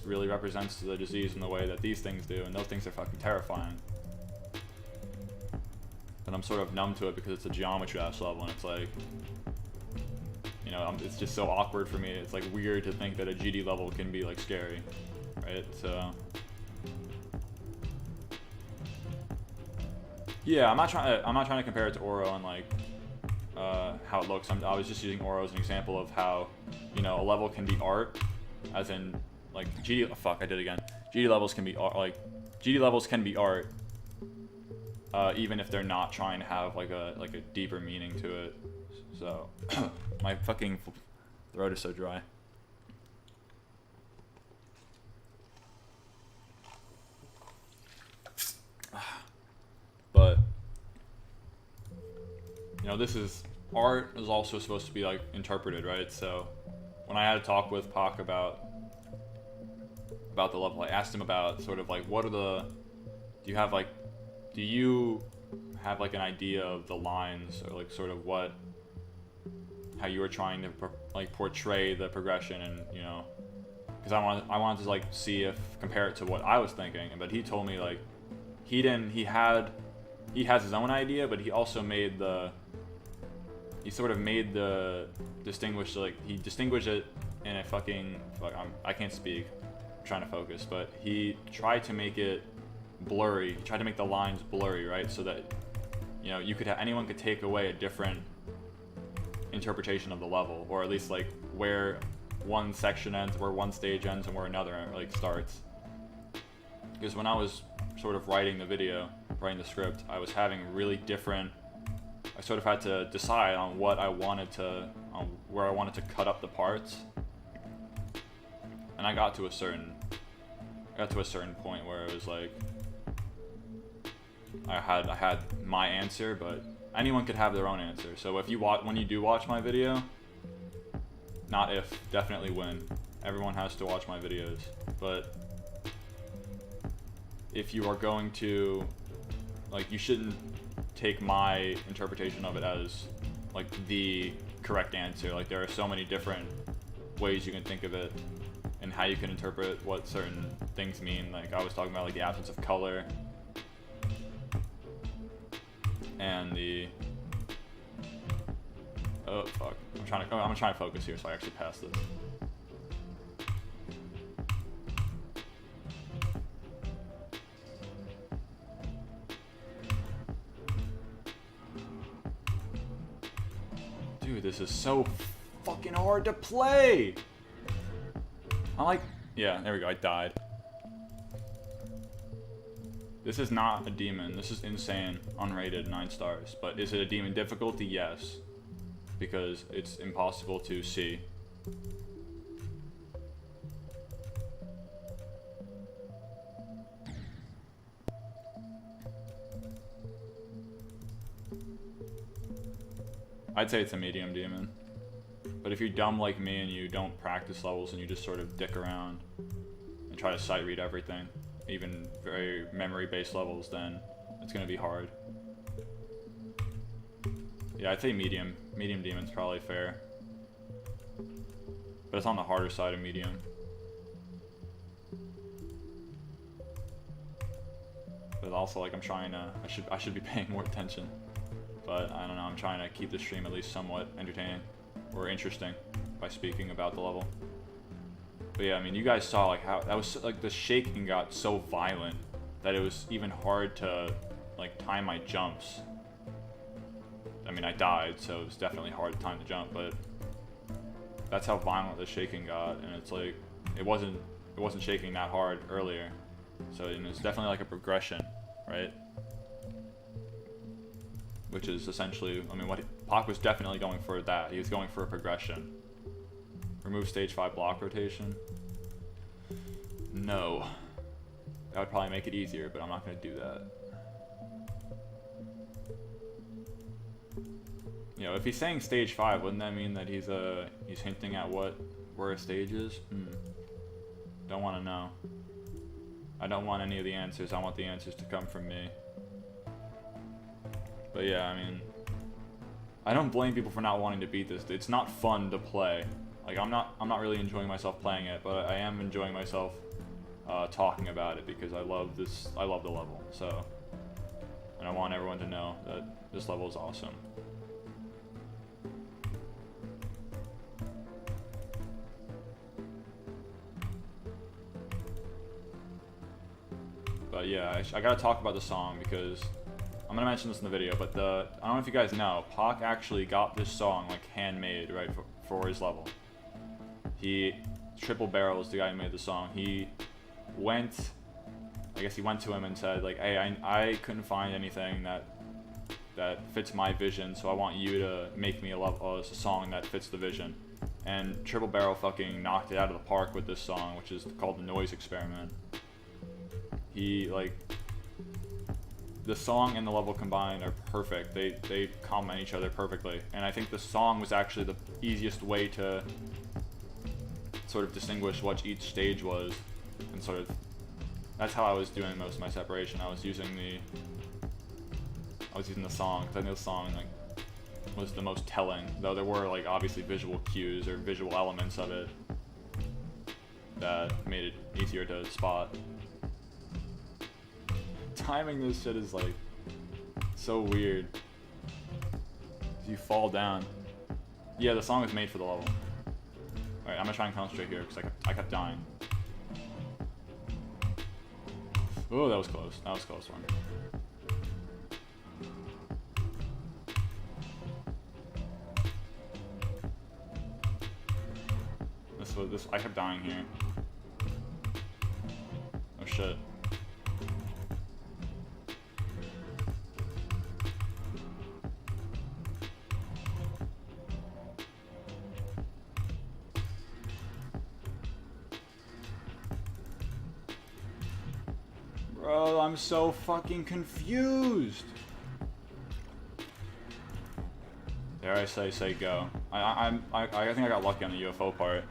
really represents the disease in the way that these things do, and those things are fucking terrifying. And I'm sort of numb to it because it's a geometry dash level, and it's like, you know, it's just so awkward for me. It's like weird to think that a GD level can be like scary, right? So yeah, I'm not trying to compare it to Oro and like how it looks. I was just using Oro as an example of how, you know, a level can be art, as in like GD. Oh, fuck, I did it again. GD levels can be art, like GD levels can be art, even if they're not trying to have like a deeper meaning to it. So my fucking throat is so dry. But you know, art is also supposed to be like interpreted, right? So when I had a talk with PAHC about the level, I asked him about sort of like, do you have like an idea of the lines, or like sort of how you were trying to portray the progression, and you know, because I wanted to like see if, compare it to what I was thinking, but he told me like he has his own idea, but he also distinguished it in a fucking, I can't speak, I'm trying to focus, but he tried to make it blurry. He tried to make the lines blurry, right? So that, you know, anyone could take away a different interpretation of the level, or at least like where one section ends, where one stage ends, and where another like starts. Because when I was sort of writing the script, I was having really different, I sort of had to decide on where I wanted to cut up the parts. And I got to a certain point where it was like, I had my answer, but anyone could have their own answer. So when you do watch my video, not if, definitely when, everyone has to watch my videos, but if you are going to, like, you shouldn't take my interpretation of it as like the correct answer. Like, there are so many different ways you can think of it and how you can interpret what certain things mean. Like, I was talking about like the absence of color and the oh fuck, I'm trying to focus here so I actually pass this. Dude, this is so fucking hard to play. I'm like, yeah, there we go, I died. This is not a demon. This is insane. Unrated, 9 stars. But is it a demon difficulty? Yes. Because it's impossible to see. I'd say it's a medium demon. But if you're dumb like me and you don't practice levels and you just sort of dick around and try to sight read everything, even very memory-based levels, then it's gonna be hard. Yeah, I'd say medium. Medium demon's probably fair. But it's on the harder side of medium. But also, like, I'm trying to, I should be paying more attention. But I don't know, I'm trying to keep the stream at least somewhat entertaining or interesting by speaking about the level. But yeah, I mean, you guys saw like how that was, like, the shaking got so violent that it was even hard to like time my jumps. I mean, I died, so it was definitely hard to time the jump, but that's how violent the shaking got, and it's like it wasn't shaking that hard earlier. So it's definitely like a progression, right? Which is essentially, I mean, what PAHC was definitely going for that. He was going for a progression. Remove stage 5 block rotation. No. That would probably make it easier, but I'm not going to do that. You know, if he's saying stage 5, wouldn't that mean that he's hinting at where a stage is? Don't want to know. I don't want any of the answers. I want the answers to come from me. But yeah, I mean, I don't blame people for not wanting to beat this. It's not fun to play. Like, I'm not really enjoying myself playing it, but I am enjoying myself talking about it because I love the level. So, and I want everyone to know that this level is awesome. But yeah, I gotta talk about the song because I'm gonna mention this in the video, but I don't know if you guys know, PAHC actually got this song like handmade, right, for his level. Triple Barrel is the guy who made the song. He went to him and said like, hey, I couldn't find anything that fits my vision, so I want you to make me a song that fits the vision. And Triple Barrel fucking knocked it out of the park with this song, which is called The Noise Experiment. The song and the level combined are perfect. They complement each other perfectly. And I think the song was actually the easiest way to sort of distinguish what each stage was. And sort of, that's how I was doing most of my separation. I was using the song, because I know the song like was the most telling. Though there were like obviously visual cues or visual elements of it that made it easier to spot. Timing this shit is like so weird. You fall down. Yeah, the song was made for the level. Alright, I'm gonna try and concentrate here because I kept dying. Oh, that was close. That was a close one. I kept dying here. Oh shit. Bro, I'm so fucking confused. Dare I say go. I think I got lucky on the UFO part.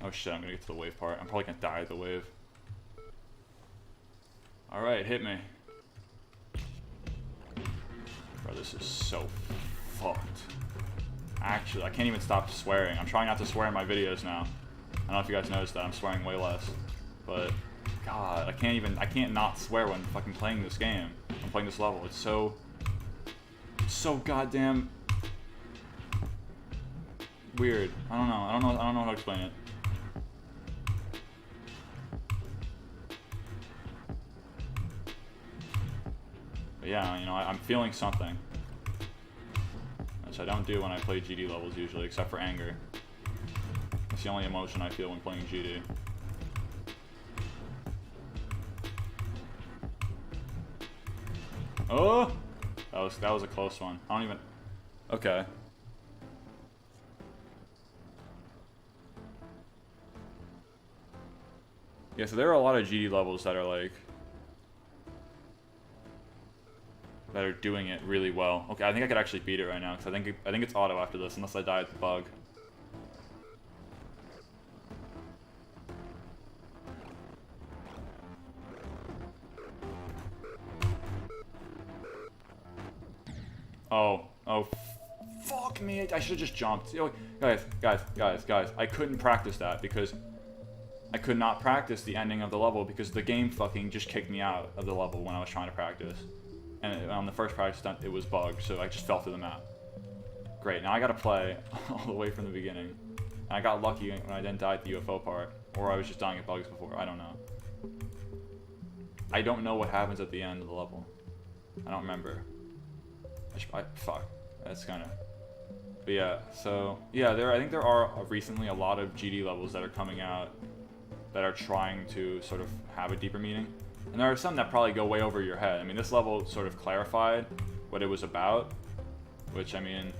Oh shit, I'm gonna get to the wave part. I'm probably gonna die at the wave. Alright, hit me. Bro, this is so fucked. Actually, I can't even stop swearing. I'm trying not to swear in my videos now. I don't know if you guys noticed that. I'm swearing way less. But, God, I can't not swear when fucking playing this game. I'm playing this level. It's so goddamn weird. I don't know how to explain it. But yeah, you know, I'm feeling something. Which I don't do when I play GD levels usually, except for anger. It's the only emotion I feel when playing GD. Oh! That was a close one. I don't even... Okay. Yeah, so there are a lot of GD levels that are like... that are doing it really well. Okay, I think I could actually beat it right now, because I think it's auto after this, unless I die at the bug. Oh, fuck me, I should have just jumped. Guys, I couldn't practice that, because I could not practice the ending of the level, because the game fucking just kicked me out of the level when I was trying to practice. And on the first practice stunt, it was bugged, so I just fell through the map. Great, now I gotta play all the way from the beginning. And I got lucky when I didn't die at the UFO part, or I was just dying at bugs before, I don't know. I don't know what happens at the end of the level. I don't remember. Fuck, that's kinda... But yeah, so, yeah, I think there are recently a lot of GD levels that are coming out that are trying to sort of have a deeper meaning. And there are some that probably go way over your head. I mean, this level sort of clarified what it was about, which, I mean,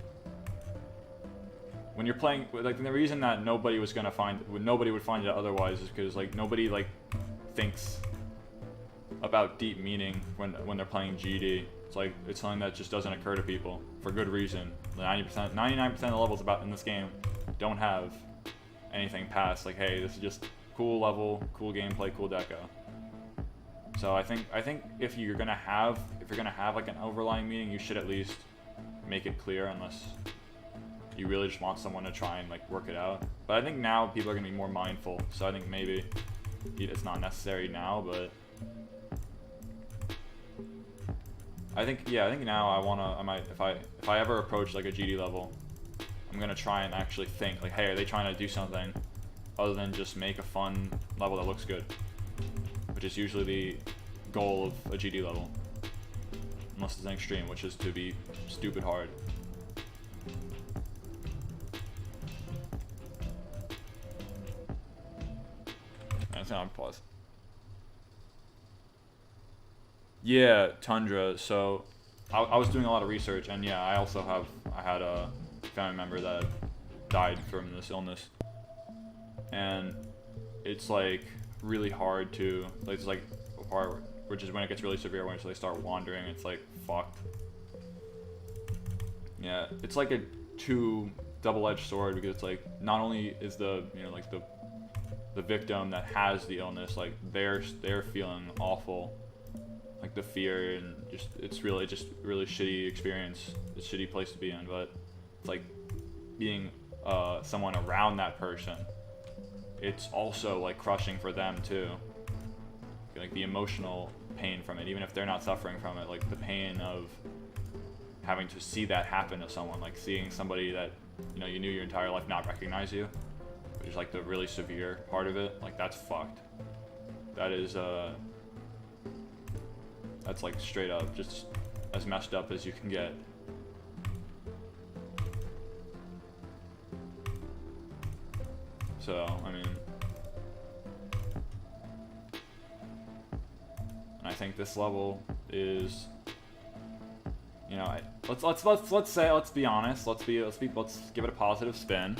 when you're playing, like, the reason that nobody would find it otherwise is because, like, nobody, like, thinks about deep meaning when they're playing GD. It's like, it's something that just doesn't occur to people for good reason. 99% of the levels in this game don't have anything past, like, hey, this is just cool level, cool gameplay, cool deco. So I think if you're gonna have like an overlying meaning, you should at least make it clear, unless you really just want someone to try and like work it out. But I think now people are gonna be more mindful, so I think maybe it's not necessary now, but I think now if I ever approach like a GD level, I'm gonna try and actually think like, hey, are they trying to do something other than just make a fun level that looks good? Which is usually the goal of a GD level. Unless it's an extreme, which is to be stupid hard. That's not pause. Yeah, Tundra. So I was doing a lot of research, and yeah, I had a family member that died from this illness, and it's like really hard to, like, it's like a part which is when it gets really severe, when they start wandering, it's like fucked. Yeah, it's like a double-edged sword, because it's like not only is the, you know, like the victim that has the illness, like they're feeling awful, like the fear, and it's really shitty experience. It's a shitty place to be in, but it's like being someone around that person, it's also like crushing for them too. Like the emotional pain from it, even if they're not suffering from it, like the pain of having to see that happen to someone, like seeing somebody that, you know, you knew your entire life not recognize you, which is like the really severe part of it. Like that's fucked. That is that's like straight up just as messed up as you can get. So, I mean, I think this level is, you know, let's be honest. Let's give it a positive spin.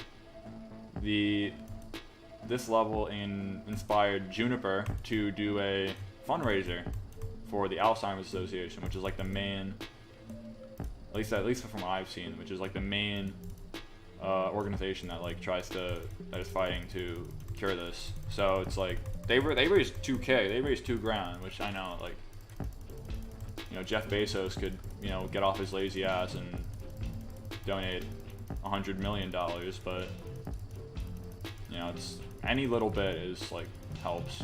This level inspired Juniper to do a fundraiser for the Alzheimer's Association, which is like the main, at least from what I've seen, which is like the main organization that like that is fighting to cure this. So it's like they raised 2K, they raised $2,000, which I know, like, you know, Jeff Bezos could, you know, get off his lazy ass and donate $100 million, but you know, it's any little bit is like helps.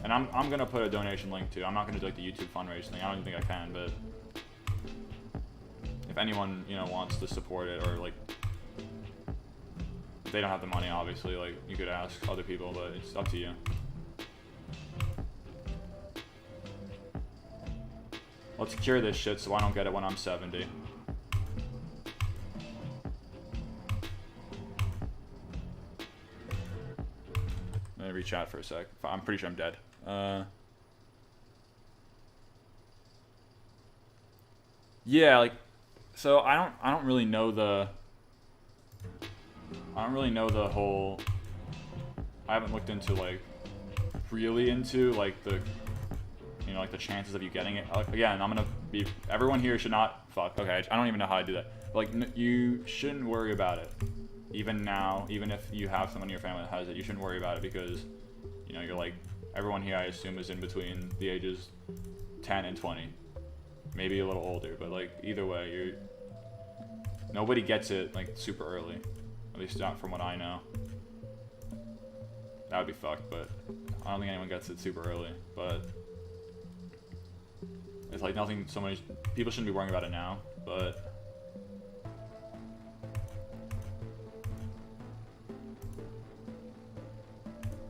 And I'm gonna put a donation link too. I'm not gonna do like the YouTube fundraise thing. I don't even think I can, but if anyone, you know, wants to support it, or like if they don't have the money, obviously, like you could ask other people, but it's up to you. Let's cure this shit so I don't get it when I'm 70. Let me re-chat for a sec. I'm pretty sure I'm dead. Yeah, like, so I don't really know the whole. I haven't looked into like really into like the, you know, like the chances of you getting it. Again, I'm gonna be. Everyone here should not fuck. Okay, I don't even know how to do that. Like, you shouldn't worry about it. Even now, even if you have someone in your family that has it, you shouldn't worry about it because, you know, you're like, everyone here I assume is in between the ages 10 and 20. Maybe a little older, but like either way, nobody gets it like super early. At least not from what I know. That would be fucked, but I don't think anyone gets it super early. But it's like nothing, so many people shouldn't be worrying about it now, but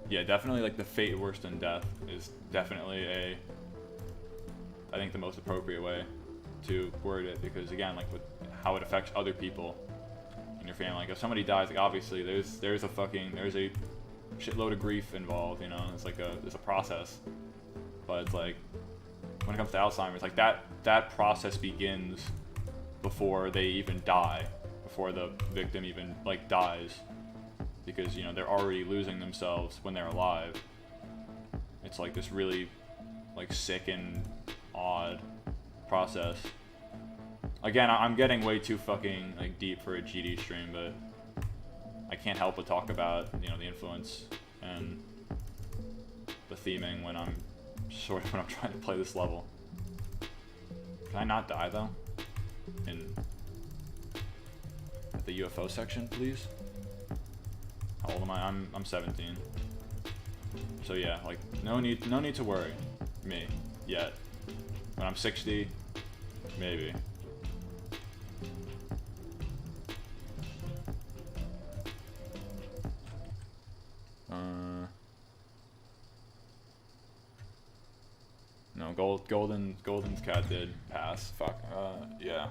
yeah, definitely like the fate worse than death is definitely I think the most appropriate way to word it, because again, like with how it affects other people in your family, like if somebody dies, like obviously there's a shitload of grief involved, you know, it's like there's a process, but it's like when it comes to Alzheimer's, like that process begins before they even die, before the victim even like dies. Because, you know, they're already losing themselves when they're alive. It's like this really, like, sick and odd process. Again, I'm getting way too fucking, like, deep for a GD stream, but I can't help but talk about, you know, the influence and the theming when I'm trying to play this level. Can I not die, though? At the UFO section, please? How old am I? I'm 17. So yeah, like no need to worry me yet. When I'm 60, maybe. No, Golden's cat did pass. Fuck. Yeah.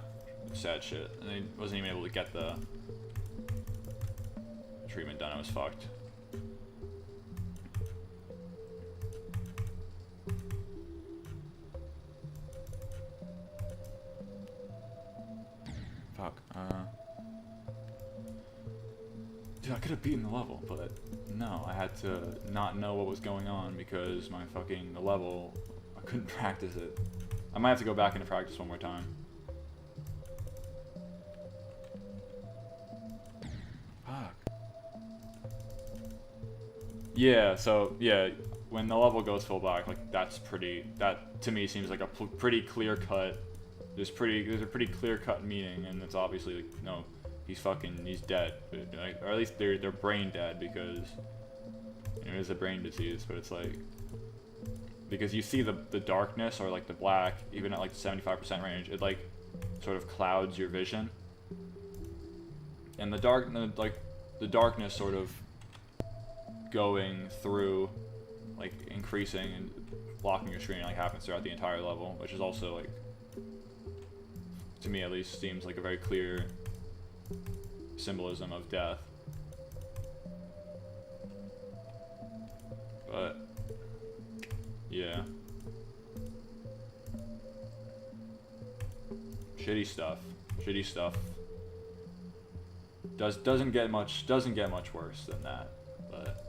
Sad shit. And he wasn't even able to get the treatment done. I was fucked. Fuck. Dude, I could have beaten the level, but no, I had to not know what was going on because the level, I couldn't practice it. I might have to go back into practice one more time. Yeah, so yeah, when the level goes full black, like that to me seems like a pretty clear cut. There's a pretty clear cut meaning, and it's obviously like, no, he's dead, or at least they're brain dead, because you know, it is a brain disease. But it's like, because you see the darkness or like the black, even at like the 75% range, it like sort of clouds your vision, and the darkness sort of going through, like increasing and blocking your screen, like happens throughout the entire level, which is also like, to me at least, seems like a very clear symbolism of death. But yeah, shitty stuff. Doesn't get much worse than that, but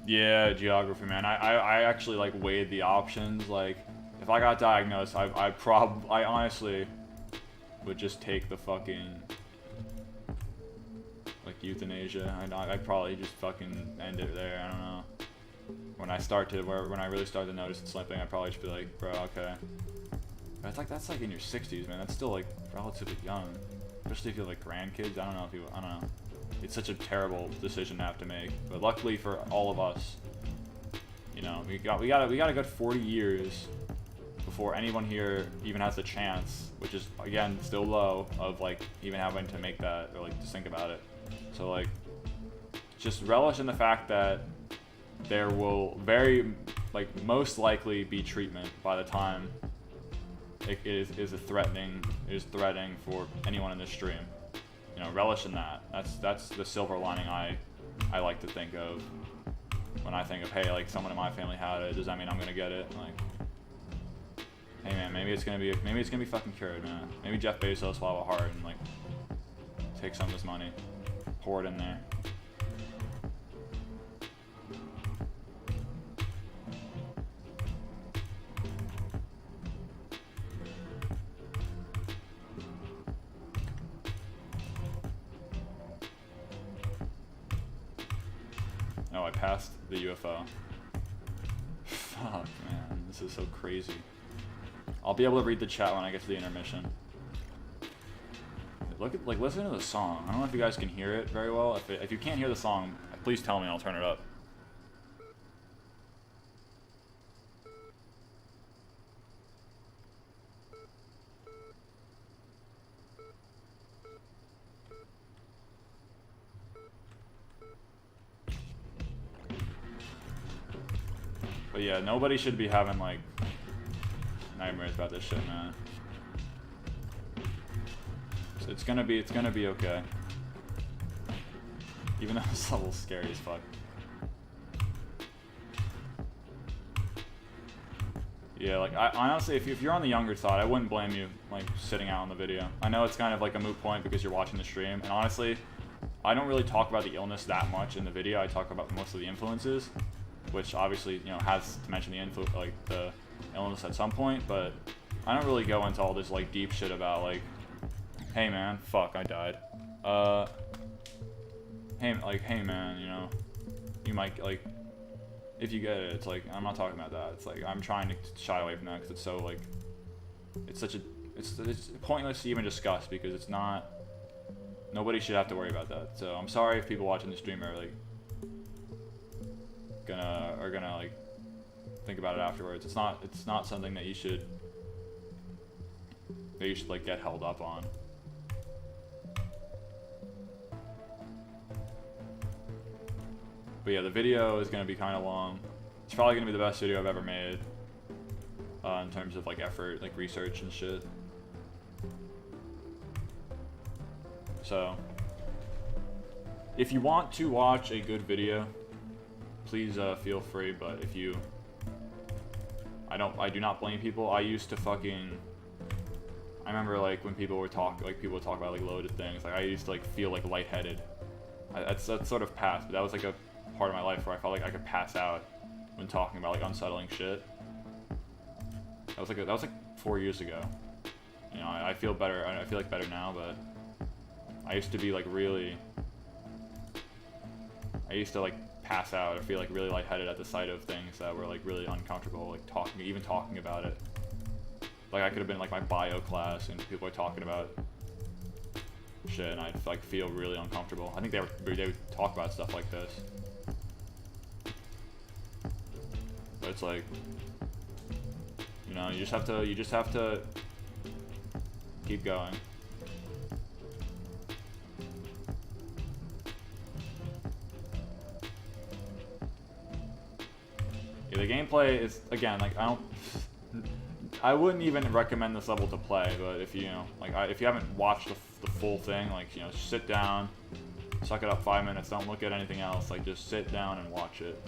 Yeah, geography, man. I actually like weighed the options. Like, if I got diagnosed, I honestly would just take the fucking like euthanasia. I'd probably just fucking end it there. I don't know. When I really start to notice it slipping, I'd probably just be like, bro, okay. But it's like that's like in your 60s, man. That's still like relatively young, especially if you have like grandkids. I don't know. It's such a terrible decision to have to make. But luckily for all of us, you know, we got a good 40 years before anyone here even has the chance, which is again still low, of like even having to make that or like just think about it. So like, just relish in the fact that there will most likely be treatment by the time it is threatening for anyone in this stream. You know, relish in that. That's the silver lining I like to think of when I think of, hey, like someone in my family had it. Does that mean I'm gonna get it? Like, hey man, maybe it's gonna be fucking cured, man. Maybe Jeff Bezos will have a heart and like take some of his money, pour it in there. Oh, I passed the UFO. Fuck, man, this is so crazy. I'll be able to read the chat when I get to the intermission. Listen to the song. I don't know if you guys can hear it very well. If you can't hear the song, please tell me and I'll turn it up. But yeah, nobody should be having like nightmares about this shit, man. So it's gonna be okay. Even though this level's scary as fuck. Yeah, like I honestly, if you're on the younger side, I wouldn't blame you like sitting out on the video. I know it's kind of like a moot point because you're watching the stream, and honestly, I don't really talk about the illness that much in the video. I talk about most of the influences, which obviously, you know, has to mention the illness at some point, but I don't really go into all this like deep shit about like, hey man, fuck, I died. Hey man, you know, you might like, if you get it, it's like, I'm not talking about that. It's like, I'm trying to shy away from that because it's so like, it's pointless to even discuss because it's not, nobody should have to worry about that. So I'm sorry if people watching the stream are like, gonna like think about it afterwards. It's not something that you should like get held up on. But yeah, the video is gonna be kind of long. It's probably gonna be the best video I've ever made in terms of like effort, like research and shit. So if you want to watch a good video, please feel free, but if you, I do not blame people. I used to fucking, I remember like when people would talk about like loaded things, like I used to like feel like lightheaded. That's sort of past, but that was like a part of my life where I felt like I could pass out when talking about like unsettling shit. That was like 4 years ago. You know, I feel better. I feel like better now, but I used to be like really, I used to like pass out or feel like really lightheaded at the sight of things that were like really uncomfortable, like even talking about it. Like I could have been like my bio class and people were talking about shit and I'd like feel really uncomfortable. I think they would talk about stuff like this. But it's like, you know, you just have to keep going. Yeah, the gameplay is, again, like I wouldn't even recommend this level to play, but if you know, like if you haven't watched the full thing, like, you know, sit down, suck it up 5 minutes, don't look at anything else, like just sit down and watch it.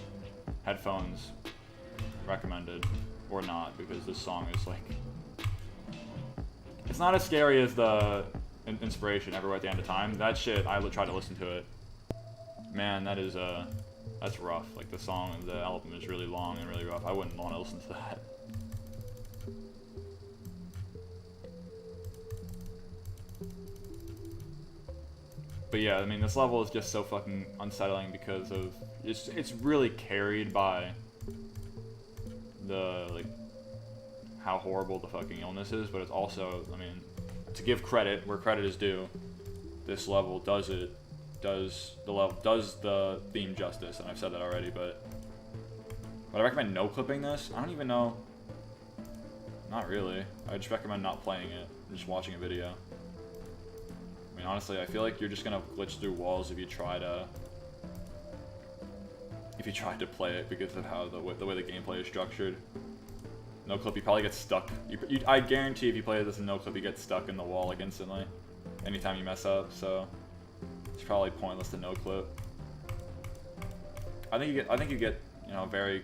Headphones recommended, or not, because this song is like, it's not as scary as the Inspiration, Everywhere at the End of Time. That shit, I tried to listen to it. Man, that is That's rough. Like the album is really long and really rough. I wouldn't want to listen to that. But yeah, I mean, this level is just so fucking unsettling because of it's really carried by the like how horrible the fucking illness is, but it's also, I mean, to give credit where credit is due, this level does the theme justice, and I've said that already, but would I recommend no clipping this? I don't even know. Not really. I just recommend not playing it and just watching a video. I mean, honestly, I feel like you're just gonna glitch through walls if you try to play it because of how the way the gameplay is structured. No clip, you probably get stuck. I guarantee if you play this in no clip, you get stuck in the wall like instantly. Anytime you mess up, so it's probably pointless to no clip. I think you get you know a very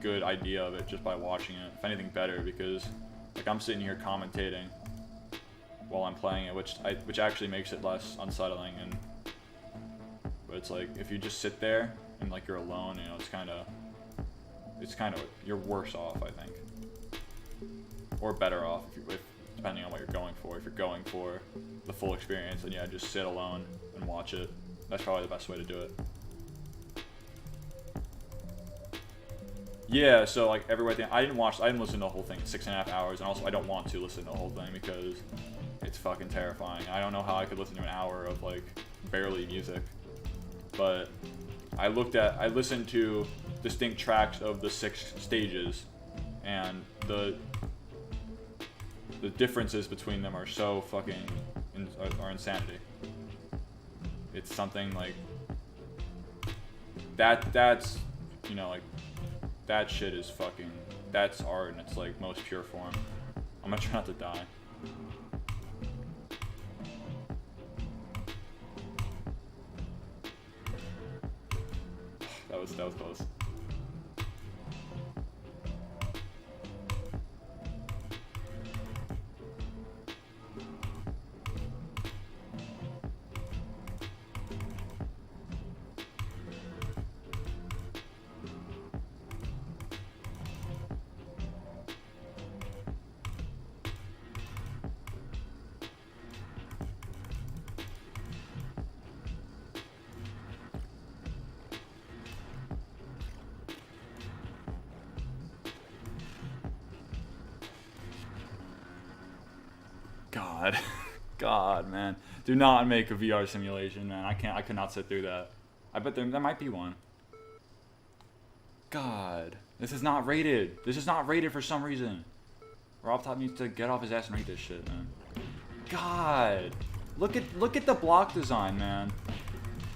good idea of it just by watching it. If anything, better, because like I'm sitting here commentating while I'm playing it, which actually makes it less unsettling. But it's like if you just sit there and like you're alone, you know, it's kind of you're worse off, I think, or better off if depending on what you're going for. If you're going for the full experience, then yeah, just sit alone and watch it. That's probably the best way to do it. Yeah, so like everywhere I didn't listen to the whole thing 6.5 hours, and also I don't want to listen to the whole thing because it's fucking terrifying. I don't know how I could listen to an hour of like barely music, but I listened to distinct tracks of the 6 stages, and the differences between them are so fucking are insanity. It's something like that's you know, like that shit is fucking, that's art in its like most pure form. I'm gonna try not to die. That was close. God, man. Do not make a VR simulation, man. I could not sit through that. I bet there might be one. God. This is not rated. This is not rated for some reason. Rob Top needs to get off his ass and rate this shit, man. God. Look at the block design, man.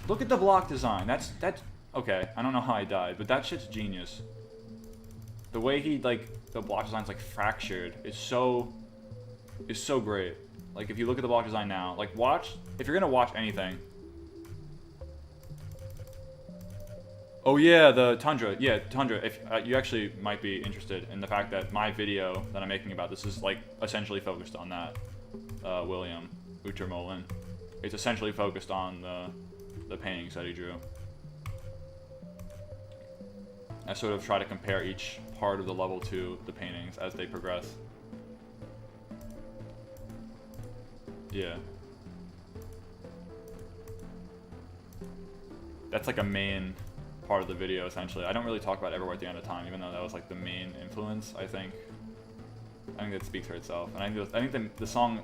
Look at the block design. That's okay. I don't know how I died, but that shit's genius. The way he the block design's like fractured is so great. Like, if you look at the block design now, like, if you're gonna watch anything. Oh yeah, the Tundra. Yeah, Tundra. If you actually might be interested in the fact that my video that I'm making about this is, like, essentially focused on that. William Utermolen. It's essentially focused on the paintings that he drew. I sort of try to compare each part of the level to the paintings as they progress. Yeah. That's like a main part of the video, essentially. I don't really talk about Everywhere at the End of Time, even though that was like the main influence, I think. I think that speaks for itself. And I think this song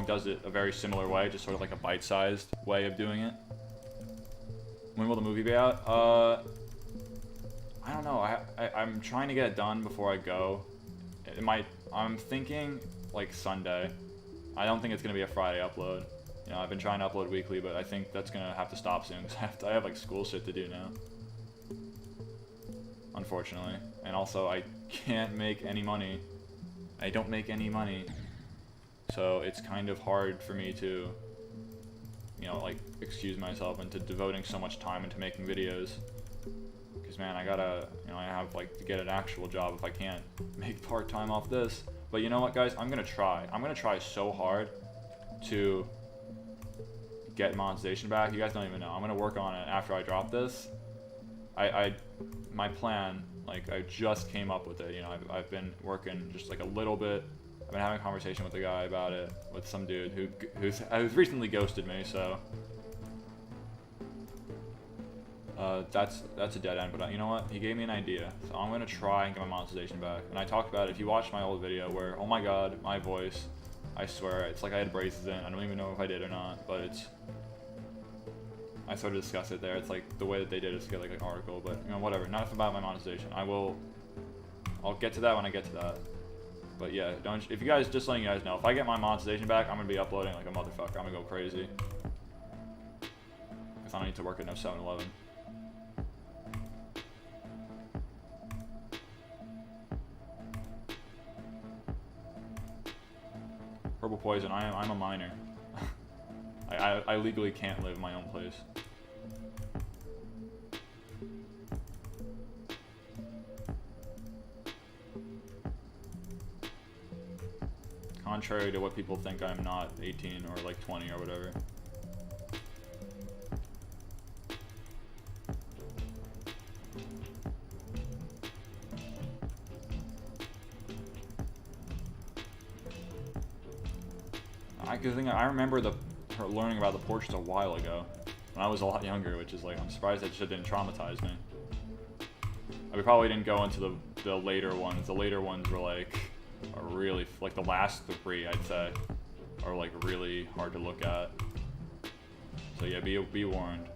does it a very similar way, just sort of like a bite-sized way of doing it. When will the movie be out? I don't know. I'm trying to get it done before I go. I'm thinking like Sunday. I don't think it's gonna be a Friday upload. You know, I've been trying to upload weekly, but I think that's gonna have to stop soon because I have like school shit to do now. Unfortunately, and also I can't make any money. I don't make any money, so it's kind of hard for me to, you know, like excuse myself into devoting so much time into making videos. Because man, I gotta, you know, I have like to get an actual job if I can't make part-time off this. But you know what, guys? I'm gonna try. I'm gonna try so hard to get monetization back. You guys don't even know. I'm gonna work on it after I drop this. my plan, like, I just came up with it, you know, I've been working just like a little bit. I've been having a conversation with a guy about it, with some dude who's recently ghosted me, so that's a dead end. But you know what? He gave me an idea, so I'm gonna try and get my monetization back. And I talked about it. If you watched my old video, where oh my god, my voice, I swear, it's like I had braces in. I don't even know if I did or not, but it's. I sort of discussed it there. It's like the way that they did is to get like an article, but you know, whatever. Not about my monetization. I'll get to that when I get to that. But yeah, if you guys, just letting you guys know, if I get my monetization back, I'm gonna be uploading like a motherfucker. I'm gonna go crazy. Cause I don't need to work at no 7-Eleven. Purple poison. I'm a minor. I legally can't live in my own place. Contrary to what people think, I'm not 18 or like 20 or whatever. I remember her learning about the portraits a while ago, when I was a lot younger, which is like, I'm surprised that shit didn't traumatize me. We probably didn't go into the later ones. The later ones were like, are really, like the last 3, I'd say, are like really hard to look at. So yeah, be warned.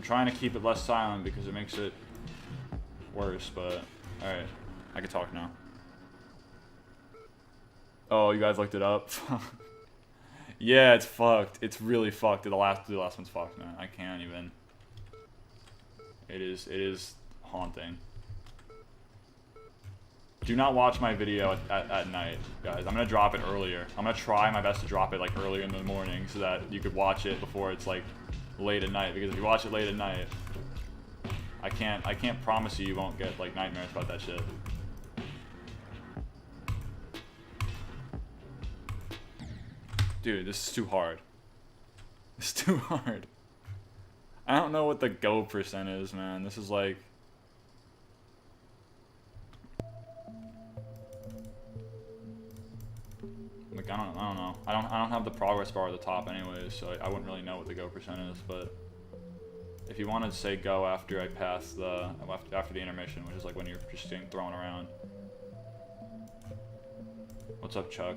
Trying to keep it less silent because it makes it worse, but alright, I can talk now. Oh, you guys looked it up? Yeah, it's fucked. It's really fucked. The last one's fucked, man. I can't even. It is haunting. Do not watch my video at night, guys. I'm gonna drop it earlier. I'm gonna try my best to drop it like earlier in the morning so that you could watch it before it's like late at night, because if you watch it late at night, I can't promise you won't get like nightmares about that shit. Dude, this is too hard. It's too hard. I don't know what the go percent is, man. This is like I don't know. I don't have the progress bar at the top anyways, so I wouldn't really know what the go percent is. But if you want to say go after I pass after the intermission, which is like when you're just getting thrown around. What's up, Chuck?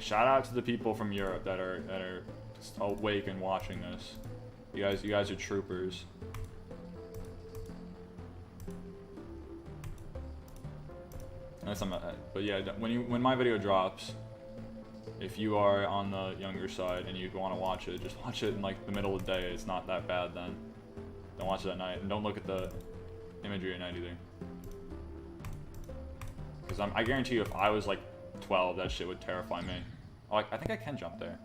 Shout out to the people from Europe that are just awake and watching this. You guys are troopers. But yeah, when my video drops, if you are on the younger side and you want to watch it, just watch it in like the middle of the day. It's not that bad then. Don't watch it at night, and don't look at the imagery at night either. Because I guarantee you, if I was like 12, that shit would terrify me. Oh, I think I can jump there.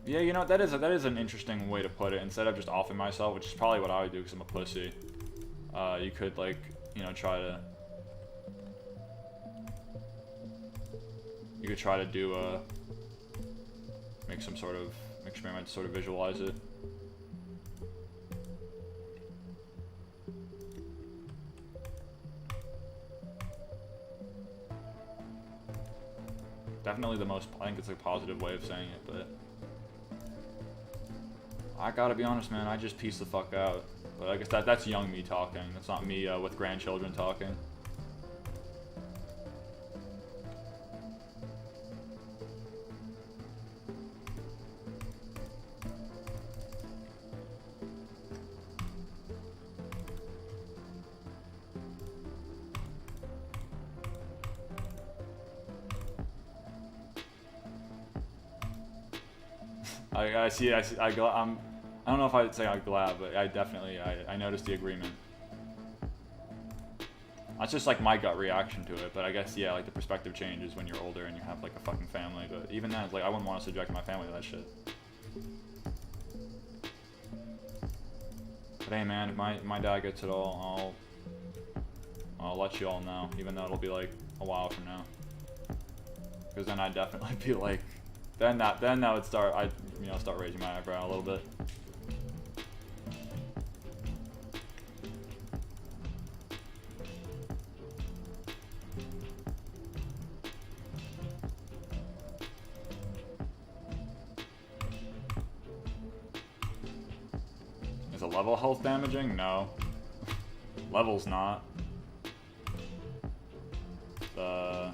Yeah, you know, that is an interesting way to put it. Instead of just offing myself, which is probably what I would do because I'm a pussy, you could, like, you know, try to do make some sort of experiment to sort of visualize it. Definitely the most, I think it's a positive way of saying it, but I gotta be honest, man, I just piece the fuck out. But I guess that's young me talking. That's not me with grandchildren talking. I see. I don't know if I'd say I'm glad, but I definitely I noticed the agreement. That's just like my gut reaction to it, but I guess yeah, like the perspective changes when you're older and you have like a fucking family. But even then, it's like I wouldn't want to subject my family to that shit. But hey, man, if my dad gets it all, I'll let you all know, even though it'll be like a while from now. Because then I'd definitely be like, then that would start, start raising my eyebrow a little bit. Is a level health damaging? No. Level's not. The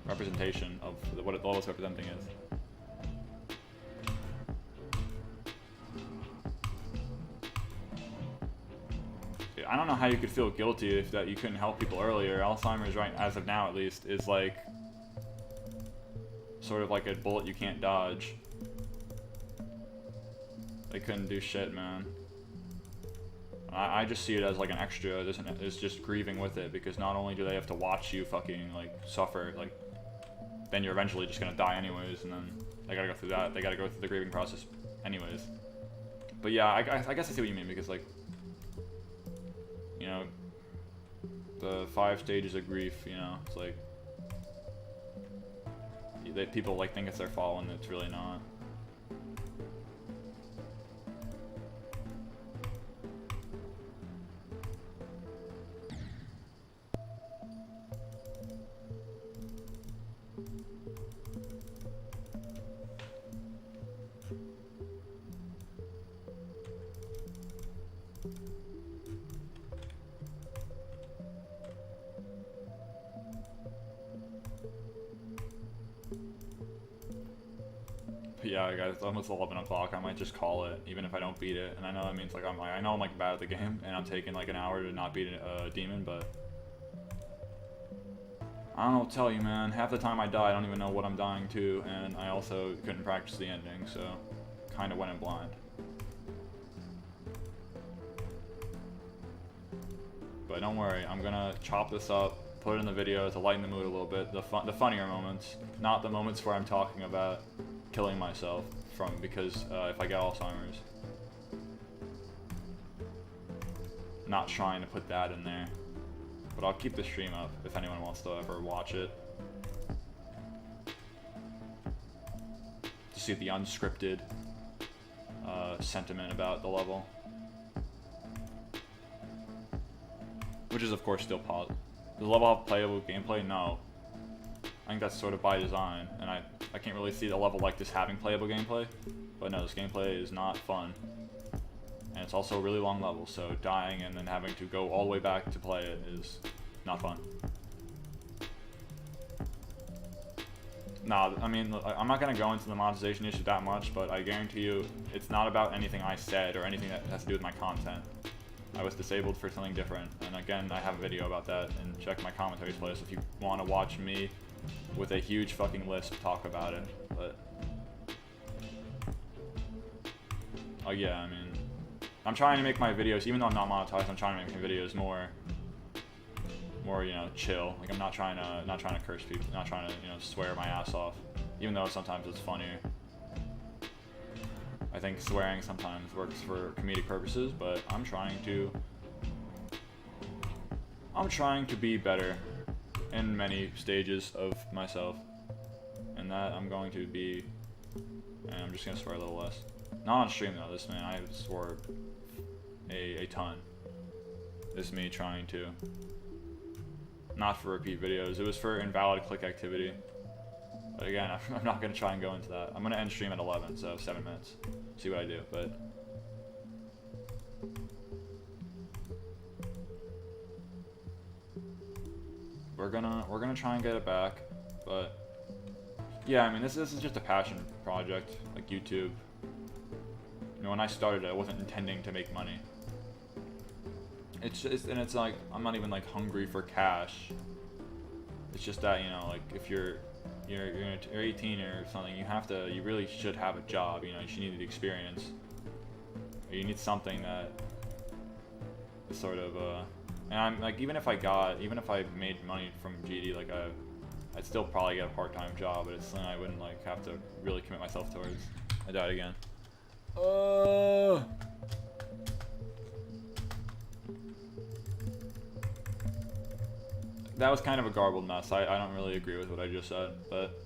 representation of what the level's representing is. Dude, I don't know how you could feel guilty if that you couldn't help people earlier. Alzheimer's, right, as of now at least, is like sort of like a bullet you can't dodge. They couldn't do shit, man. I just see it as like an extra. It's just grieving with it, because not only do they have to watch you fucking like suffer, like then you're eventually just gonna die anyways, and then they gotta go through that. They gotta go through the grieving process anyways. But yeah, I guess I see what you mean, because like, you know, the 5 stages of grief, you know, it's like people like think it's their fault when it's really not. Yeah, guys, it's almost 11 o'clock. I might just call it, even if I don't beat it. And I know that means like I know I'm like bad at the game, and I'm taking like an hour to not beat a demon, but I don't know what to tell you, man. Half the time I die, I don't even know what I'm dying to, and I also couldn't practice the ending, so kind of went in blind. But don't worry, I'm gonna chop this up, put it in the video to lighten the mood a little bit. The funnier moments, not the moments where I'm talking about killing myself because if I get Alzheimer's. Not trying to put that in there, but I'll keep the stream up if anyone wants to ever watch it. To see the unscripted sentiment about the level. Which is of course still positive. Does the level have playable gameplay? No. I think that's sort of by design, and I can't really see a level like this having playable gameplay, but no, this gameplay is not fun. And it's also a really long level, so dying and then having to go all the way back to play it is not fun. Nah, I mean, I'm not going to go into the monetization issue that much, but I guarantee you it's not about anything I said or anything that has to do with my content. I was disabled for something different, and again, I have a video about that, and check my commentaries playlist if you want to watch me with a huge fucking lisp talk about it. But oh yeah, I mean, I'm trying to make my videos, even though I'm not monetized, I'm trying to make my videos more you know, chill. Like I'm not trying to curse people, not trying to, you know, swear my ass off, even though sometimes it's funnier. I think swearing sometimes works for comedic purposes, but I'm trying to be better in many stages of myself, and that I'm going to be, and I'm just gonna swear a little less. Not on stream though. This man, I swore a ton. This is me trying to, not for repeat videos. It was for invalid click activity. But again, I'm not gonna try and go into that. I'm gonna end stream at 11, so 7 minutes. See what I do, but. We're gonna try and get it back, but yeah, I mean this is just a passion project, like YouTube. You know, when I started it, I wasn't intending to make money. It's like I'm not even like hungry for cash. It's just that, you know, like if you're 18 or something, you really should have a job. You know, you need the experience. Or you need something that is sort of and I'm like, even if I made money from GD, like I'd still probably get a part-time job, but it's something I wouldn't like have to really commit myself towards. I died again. That was kind of a garbled mess. I don't really agree with what I just said, but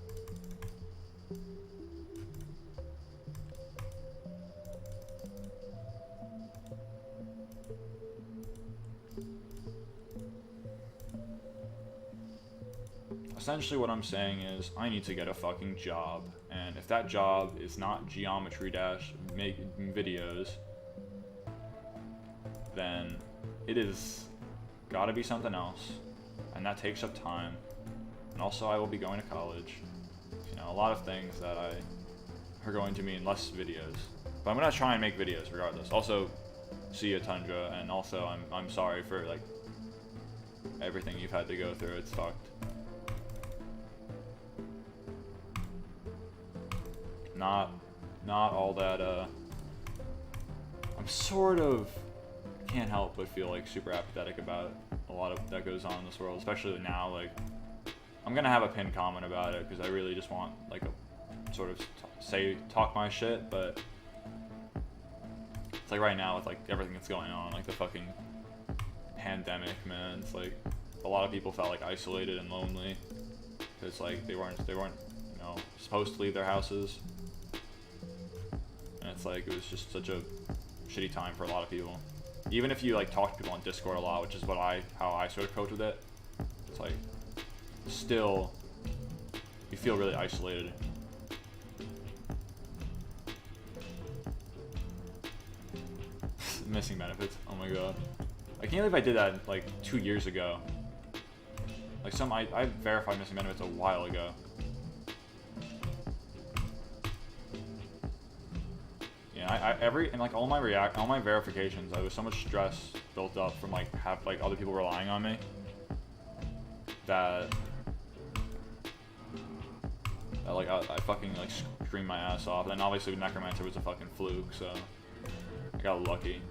essentially what I'm saying is I need to get a fucking job, and if that job is not geometry dash making videos, then it is gotta be something else, and that takes up time. And also I will be going to college, you know, a lot of things that are going to mean less videos, but I'm gonna try and make videos regardless. Also, see ya Tundra, and also I'm sorry for like everything you've had to go through. It's fucked. Not all that, I'm sort of, can't help but feel like super apathetic about a lot of that goes on in this world, especially now. Like, I'm gonna have a pinned comment about it because I really just want like a sort of talk my shit, but it's like right now with like everything that's going on, like the fucking pandemic, man, it's like a lot of people felt like isolated and lonely because like they weren't you know, supposed to leave their houses. And it's like, it was just such a shitty time for a lot of people. Even if you like talk to people on Discord a lot, which is how I sort of cope with it, it's like, still, you feel really isolated. Missing benefits, oh my god. I can't believe I did that like 2 years ago. Like I verified missing benefits a while ago. Yeah, and like all my verifications, I was so much stress built up from like other people relying on me that like I fucking like screamed my ass off. And then obviously Necromancer was a fucking fluke, so I got lucky.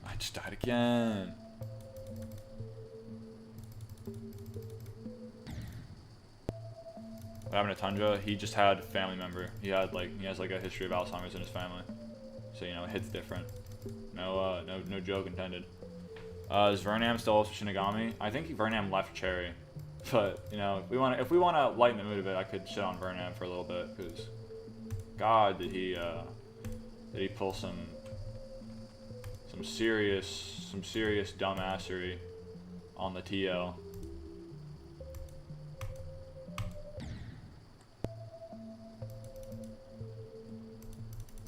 I just died again. What happened to Tundra? He just had a family member. He has like a history of Alzheimer's in his family. So, you know, it hits different. No joke intended. Is Vernam still also Shinigami? I think Vernam left Cherry. But, you know, if we wanna lighten the mood a bit, I could shit on Vernam for a little bit, because God, did he pull some serious dumbassery on the TL.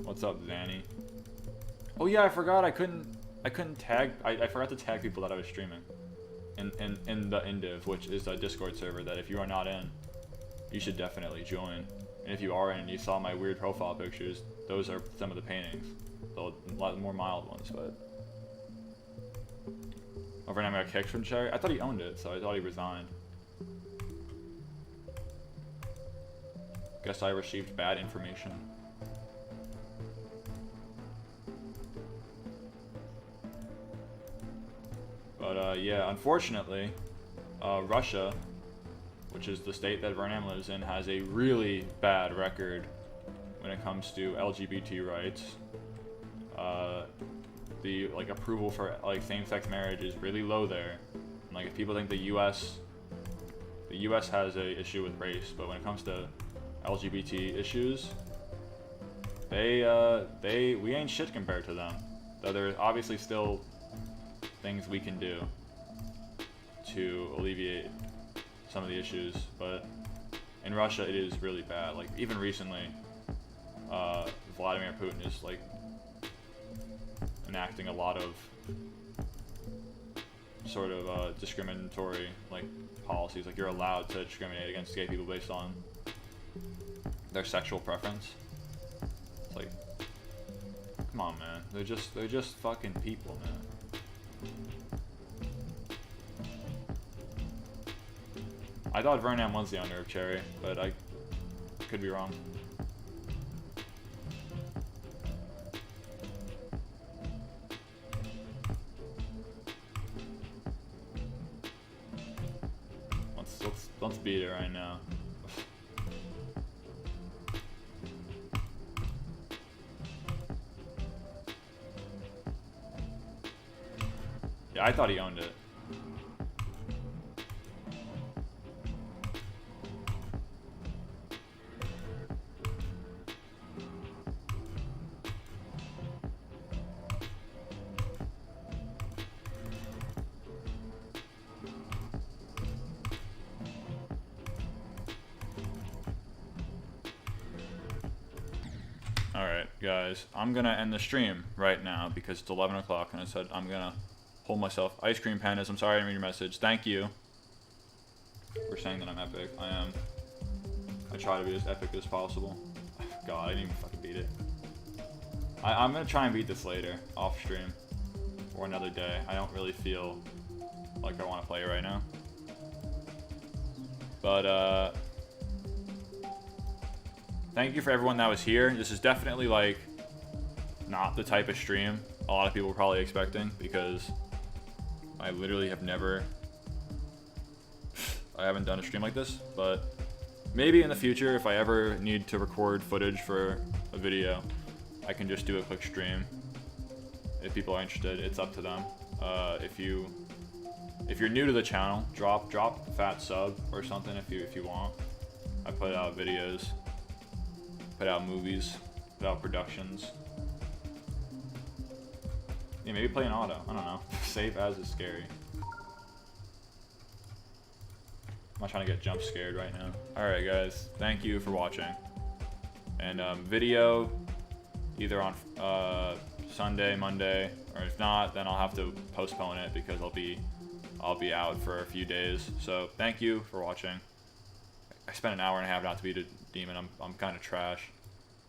What's up, Zanny? Oh yeah, I forgot I couldn't tag. I forgot to tag people that I was streaming in the Indiv, which is a Discord server that if you are not in, you should definitely join. And if you are in and you saw my weird profile pictures, those are some of the paintings. Though a lot more mild ones, but overnight I got kicked from Cherry. I thought he owned it, so I thought he resigned. Guess I received bad information. But yeah, unfortunately, Russia, which is the state that Vernam lives in, has a really bad record when it comes to LGBT rights. The like approval for like same-sex marriage is really low there. And, like if people think the U.S. has a issue with race, but when it comes to LGBT issues, we ain't shit compared to them. Though there's obviously still things we can do to alleviate some of the issues, but in Russia it is really bad. Like even recently, Vladimir Putin is like enacting a lot of sort of discriminatory like policies. Like you're allowed to discriminate against gay people based on their sexual preference. It's like, come on, man. They're just fucking people, man. I thought Vernon was the owner of Cherry, but I could be wrong. Let's beat it right now. Yeah, I thought he owned it. Alright, guys, I'm gonna end the stream right now because it's 11 o'clock and I said I'm gonna hold myself. Ice Cream Pandas, I'm sorry I didn't read your message. Thank you for saying that I'm epic. I am. I try to be as epic as possible. God, I didn't even fucking beat it. I'm gonna try and beat this later, off stream, or another day. I don't really feel like I want to play it right now. But, thank you for everyone that was here. This is definitely, like, not the type of stream a lot of people were probably expecting, because I literally have never... I haven't done a stream like this, but maybe in the future, if I ever need to record footage for a video, I can just do a quick stream. If people are interested, it's up to them. If you're new to the channel, drop a fat sub or something if you want. I put out videos, put out movies, put out productions. Yeah, maybe play an auto. I don't know. Save as is scary. I'm not trying to get jump scared right now. Alright guys, thank you for watching. And video either on Sunday, Monday, or if not, then I'll have to postpone it because I'll be out for a few days. So thank you for watching. I spent an hour and a half not to beat a demon. I'm kind of trash.